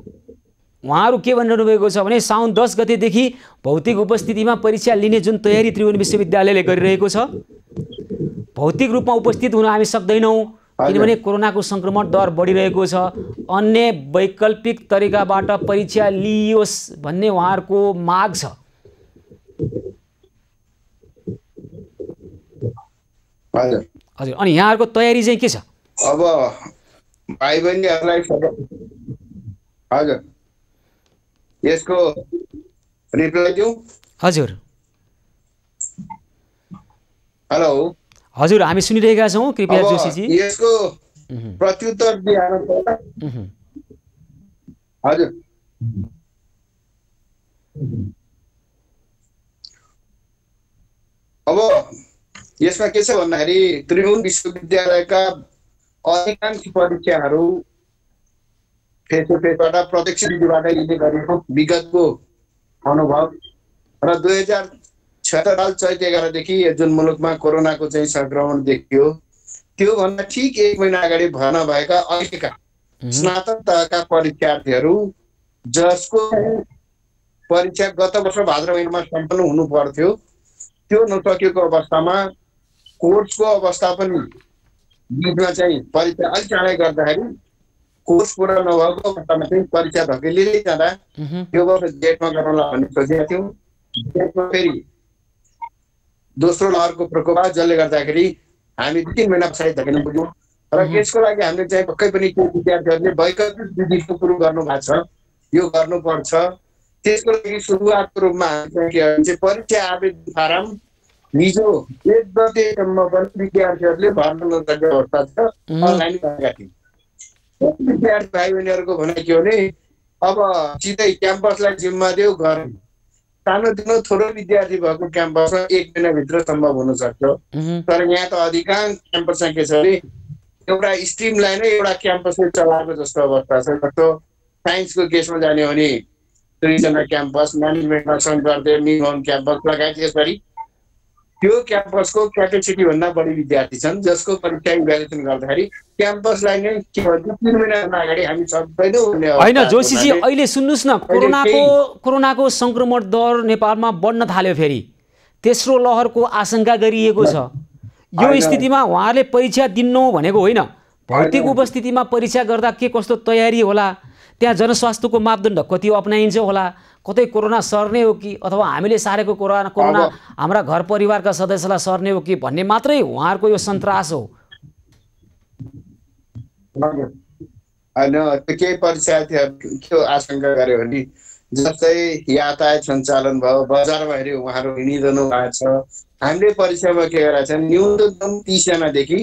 Speaker 1: उहाँहरू के भनिरहनु भएको छ भने साउन 10 गतेदेखि भौतिक उपस्थितिमा परीक्षा लिने जुन तयारी त्रिभुवन विश्वविद्यालयले गरिरहेको छ, भौतिक रूपमा उपस्थित हुन हामी सक्दैनौँ किनभने कोरोनाको संक्रमण दर बढिरहेको छ, अन्य वैकल्पिक तरिकाबाट परीक्षा लिइयोस् भन्ने उहाँहरूको माग छ। हजुर अनि यहाँहरूको तयारी चाहिँ के छ?
Speaker 5: अब भाइ बहिनीहरूलाई हजुर यसको रिप्लाई दिउँ?
Speaker 1: हजुर
Speaker 5: हेलो
Speaker 1: हजुर हामी सुनिरहेका छौँ, कृपया जोशीजी
Speaker 5: यसको प्रत्युत्तर दिइहाल्नु। हजुर अब यसमा के छ भन्दाखेरि त्रिभुवन विश्वविद्यालयका अधिकांश परीक्षाहरू फेस टु फेसबाट प्रत्यक्ष विधिबाट लिने गरेको विगतको अनुभव र 2076 साल चैत 11 देखि जुन मुलुकमा कोरोनाको चाहिँ संक्रमण देखियो त्योभन्दा ठिक 1 महिना अगाडि भर्ना भएका अहिलेका स्नातक तहका परीक्षार्थीहरू जसको परीक्षा गत वर्ष भाद्र महिनामा सम्पन्न हुनु पर्थ्यो त्यो नसकेको अवस्थामा कोर्सको अवस्था पनि बिचमा चाहिँ परीक्षा अलिक चाँडै गर्दाखेरि कोर्स पुरा नभएको अवस्थामा चाहिँ परीक्षा धकेलिँदै जाँदा यो वर्ष जेठमा गरौँला भन्ने सोचेका थियौँ। जेठमा फेरि दोस्रो लहरको प्रकोप आयो जसले गर्दाखेरि हामी 2-3 महिना पछाडि धकेल्न पुग्यौँ र यसको लागि हामीले चाहिँ पक्कै पनि त्यो विद्यार्थीहरूले वैकल्पिक विधिको सुरु गर्नु भएको छ, यो गर्नुपर्छ। त्यसको लागि सुरुवातको रूपमा हामी चाहिँ परीक्षा आवेदन फारम हिजो 1 गतेसम्म पनि विद्यार्थीहरूले भर्न नसकेको अवस्था छ, अनलाइन भएका थिए। विद्यार्थी भाइ बहिनीहरूको भनाइ के हो भने अब सिधै क्याम्पसलाई जिम्मा देऊ घर सानोतिनो थोरै विद्यार्थी भएको क्याम्पसमा 1 महिनाभित्र सम्भव हुन सक्छ। तर यहाँ त अधिकांश क्याम्पसमा के छ भने एउटा स्ट्रिमलाई नै एउटा क्याम्पसले चलाएको जस्तो अवस्था छ। जस्तो साइन्सको केसमा जाने हो भने त्रिजना क्याम्पस, म्यानेजमेन्टमा शङ्करदेव, मिमोहन क्याम्पस लगायत यसरी त्यो क्याम्पसको क्यापेसिटी भन्दा बढी विद्यार्थी छन् जसको परीक्षा इभ्यालुएसन गर्दाखेरि क्याम्पसलाई नै के भन्छ 3 महिना अगाडि हामी सक्दैनौँ भन्ने अवस्था।
Speaker 1: होइन जोशीजी अहिले सुन्नुस् न, कोरोनाको संक्रमण दर नेपालमा बढ्न थाल्यो, फेरि तेस्रो लहरको आशंका गरिएको छ। यो स्थितिमा उहाँहरूले परीक्षा दिन्नौ भनेको होइन, भौतिक उपस्थितिमा परीक्षा गर्दा के कस्तो तयारी होला, त्यहाँ जनस्वास्थ्यको मापदण्ड कति अपनाइन्छ होला, कतै कोरोना सर्ने हो कि अथवा हामीले सारेको कोरोना हाम्रा घर परिवारका सदस्यलाई सर्ने हो कि भन्ने मात्रै उहाँहरूको यो सन्तास हो।
Speaker 5: होइन त्यो केही परीक्षार्थीहरू के आशंका गर्यो भने जस्तै यातायात सञ्चालन भयो, बजारमा हेऱ्यो उहाँहरू हिँडिरहनु भएको छ। हामीले परीक्षामा के गरेका छन् न्यूनतम 30 जनादेखि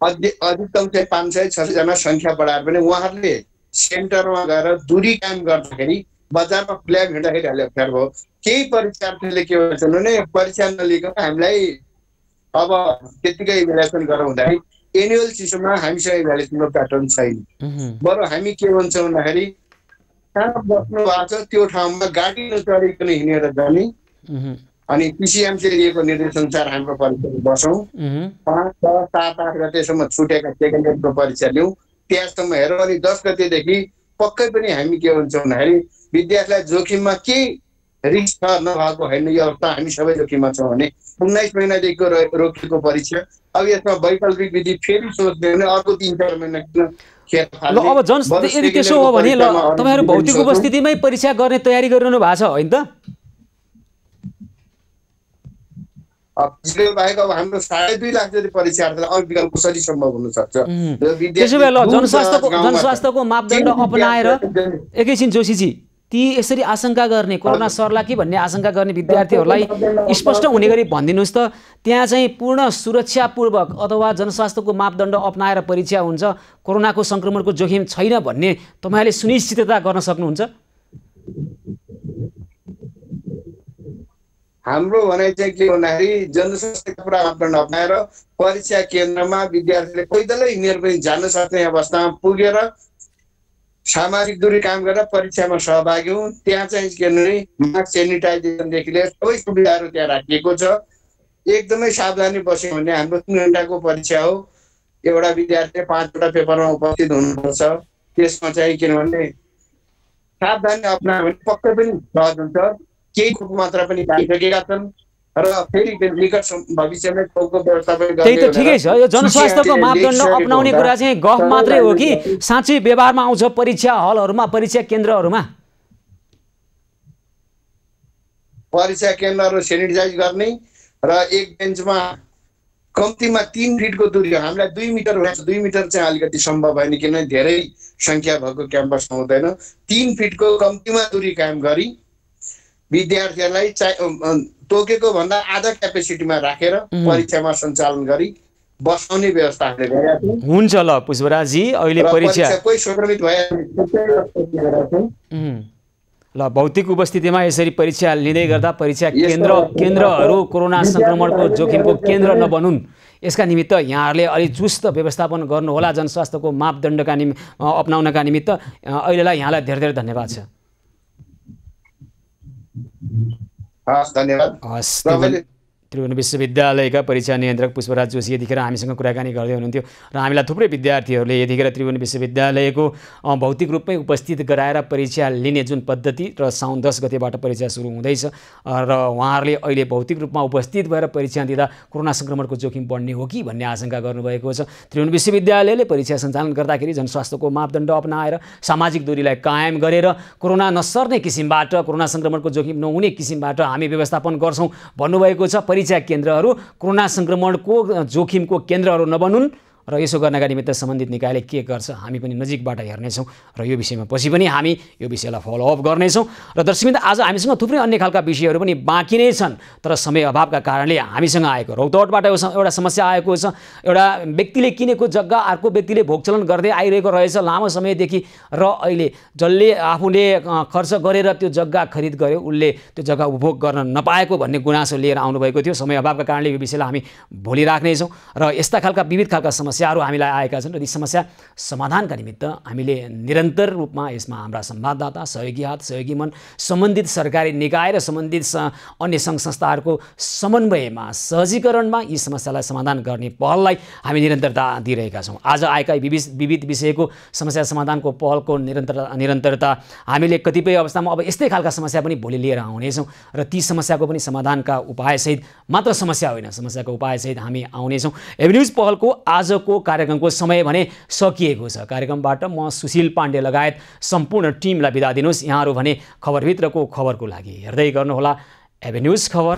Speaker 5: अधिकतम चाहिँ 500-600 जना सङ्ख्या बढाएर पनि उहाँहरूले सेन्टरमा गएर दूरी कायम गर्दाखेरि बजारमा फ्ल्याग हिँड्दाखेरि अहिले अप्ठ्यारो भयो। केही परीक्षार्थीले के भन्छन् भने परीक्षा नलिकन हामीलाई अब त्यतिकै इभ्यालुएसन गरौँ भन्दाखेरि एनुअल सिस्टममा हामीसँग इभ्यालुएसनको प्याटर्न छैन। बरु हामी के भन्छौँ भन्दाखेरि कहाँ बस्नु भएको छ त्यो ठाउँमा गाडी नचढिकन हिँडेर जाने अनि पिसिएमसीले दिएको निर्देशअनुसार हाम्रो परीक्षा बसौँ, 5, 6, 7, 8 गतेसम्म छुटेका सेकेन्ड इयरको परीक्षा लिउँ, त्यहाँसम्म हेरौँ। अनि 10 गतेदेखि पक्कै पनि हामी के भन्छौँ भन्दाखेरि विद्यार्थीलाई जोखिममा केही रिस्क नभएको होइन, यो अवस्था हामी सबै जोखिममा छौँ भने 19 महिनादेखिको रोकिएको परीक्षा अब यसमा वैकल्पिक विधि फेरि सोच्ने भने अर्को 3-4 महिना किन
Speaker 1: ल अब यदि त्यसो हो भने ल तपाईँहरू भौतिक उपस्थितिमै परीक्षा गर्ने तयारी गरिरहनु भएको छ होइन त?
Speaker 5: फिजिकल बाहेक अब हाम्रो 2.5 लाख जति परीक्षार्थीलाई अरू विकल्प कसरी सम्भव हुन सक्छ?
Speaker 1: त्यसो भए ल जनस्वास्थ्यको मापदण्ड अपनाएर एकैछिन जोशीजी ती यसरी आशंका गर्ने कोरोना सर्ला कि भन्ने आशंका गर्ने विद्यार्थीहरूलाई स्पष्ट हुने गरी भनिदिनुहोस् त, त्यहाँ चाहिँ पूर्ण सुरक्षापूर्वक अथवा जनस्वास्थ्यको मापदण्ड अपनाएर परीक्षा हुन्छ, कोरोनाको संक्रमणको जोखिम छैन भन्ने तपाईँहरूले सुनिश्चितता गर्न सक्नुहुन्छ?
Speaker 5: हाम्रो भनाइ चाहिँ के भन्दाखेरि जनस्वास्थ्यका पुरा मापदण्ड अप्नाएर परीक्षा केन्द्रमा विद्यार्थीले पैदलै हिँडेर पनि जान सक्ने अवस्थामा पुगेर सामाजिक दूरी काम गरेर परीक्षामा सहभागी हुन्। त्यहाँ चाहिँ के भने मास्क सेनिटाइजेसनदेखि लिएर सबै सुविधाहरू त्यहाँ राखिएको छ। एकदमै सावधानी बस्यो भने हाम्रो 3 घण्टाको परीक्षा हो। एउटा विद्यार्थीले 5 वटा पेपरमा उपस्थित हुनुपर्छ। त्यसमा चाहिँ किनभने सावधानी अप्नायो भने पक्कै पनि सहज हुन्छ। केही खोप मात्रा पनि पाइसकेका छन् र फेरि निकट भविष्यमा खोपको व्यवस्था पनि गर्ने।
Speaker 1: त्यही त ठिकै छ। यो जनस्वास्थ्यको मापदण्ड अपनाउने कुरा चाहिँ गफ मात्रै हो कि साँच्चै व्यवहारमा आउँछ परीक्षा हलहरूमा, परीक्षा केन्द्रहरूमा?
Speaker 5: परीक्षा केन्द्रहरू सेनिटाइज गर्ने र एक बेन्चमा कम्तीमा 3 फिटको दूरी, हामीलाई 2 मिटर हुन्छ। 2 मिटर चाहिँ अलिकति सम्भव भएन किनभने धेरै संख्या भएको क्याम्पसमा हुँदैन। 3 फिटको कम्तीमा दूरी कायम गरी विद्यार्थीहरूलाई तोकेको भन्दा आधा क्यापेसिटीमा राखेर परीक्षामा सञ्चालन गरी बसाउने व्यवस्था हामीले गरेका छौँ।
Speaker 1: हुन्छ ल पुष्पराजजी, अहिले परीक्षा
Speaker 5: कोही संक्रमित भए
Speaker 1: ल भौतिक उपस्थितिमा यसरी परीक्षा लिँदै गर्दा परीक्षा केन्द्रहरू कोरोना संक्रमणको जोखिमको केन्द्र नबनुन्, यसका निमित्त यहाँहरूले अलि चुस्त व्यवस्थापन गर्नुहोला जनस्वास्थ्यको मापदण्डका अपनाउनका निमित्त। अहिलेलाई यहाँलाई धेरै धेरै धन्यवाद छ।
Speaker 5: हस्, धन्यवाद।
Speaker 1: हस्। त्रिभुवन विश्वविद्यालयका परीक्षा नियन्त्रक पुष्पराज जोशी यतिखेर हामीसँग कुराकानी गर्दै हुनुहुन्थ्यो र हामीलाई थुप्रै विद्यार्थीहरूले यतिखेर त्रिभुवन विश्वविद्यालयको भौतिक रूपमै उपस्थित गराएर परीक्षा लिने जुन पद्धति र साउन 10 गतेबाट परीक्षा सुरु हुँदैछ र उहाँहरूले अहिले भौतिक रूपमा उपस्थित भएर परीक्षा दिँदा कोरोना संक्रमणको जोखिम बढ्ने हो कि भन्ने आशंका गर्नुभएको छ। त्रिभुवन विश्वविद्यालयले परीक्षा सञ्चालन गर्दाखेरि जनस्वास्थ्यको मापदण्ड अपनाएर सामाजिक दूरीलाई कायम गरेर कोरोना नसर्ने किसिमबाट, कोरोना संक्रमणको जोखिम नहुने किसिमबाट हामी व्यवस्थापन गर्छौँ भन्नुभएको छ। परीक्षा केन्द्रहरू कोरोना संक्रमणको जोखिमको केन्द्रहरू नबनुन् र यसो गर्नका निमित्त सम्बन्धित निकायले के गर्छ हामी पनि नजिकबाट हेर्नेछौँ र यो विषयमा पछि पनि हामी यो विषयलाई फलोअप गर्नेछौँ। र दर्शकवृन्द, आज हामीसँग थुप्रै अन्य खालका विषयहरू पनि बाँकी नै छन्, तर समय अभावका कारणले हामीसँग आएको रौतहटबाट एउटा समस्या आएको छ। एउटा व्यक्तिले किनेको जग्गा अर्को व्यक्तिले भोगचलन गर्दै आइरहेको रहेछ लामो समयदेखि र अहिले जसले आफूले खर्च गरेर त्यो जग्गा खरिद गर्यो उसले त्यो जग्गा उपभोग गर्न नपाएको भन्ने गुनासो लिएर आउनुभएको थियो। समय अभावका कारणले यो विषयलाई हामी भोलि राख्नेछौँ र यस्ता खालका विविध खालका समस्याहरू हामीलाई आएका छन् र यी समस्या समाधानका निमित्त हामीले निरन्तर रूपमा यसमा हाम्रा संवाददाता, सहयोगी हात, सहयोगी मन, सम्बन्धित सरकारी निकाय र सम्बन्धित अन्य सङ्घ संस्थाहरूको समन्वयमा, सहजीकरणमा यी समस्यालाई समाधान गर्ने पहललाई हामी निरन्तरता दिइरहेका छौँ। आज आएका विविध विषयको समस्या समाधानको पहलको निरन्तरता हामीले कतिपय अवस्थामा अब यस्तै खालका समस्या पनि भोलि लिएर आउनेछौँ र ती समस्याको पनि समाधानका उपायसहित, मात्र समस्या होइन समस्याको उपायसहित हामी आउनेछौँ। एभेन्यूज पहलको आजको कार्यक्रमको समय भने सकिएको छ। कार्यक्रमबाट म सुशील पाण्डे लगायत सम्पूर्ण टिमलाई बिदा दिनुहोस्। यहाँहरू भने खबरभित्रको खबरको लागि हेर्दै गर्नुहोला एभेन्यूज खबर।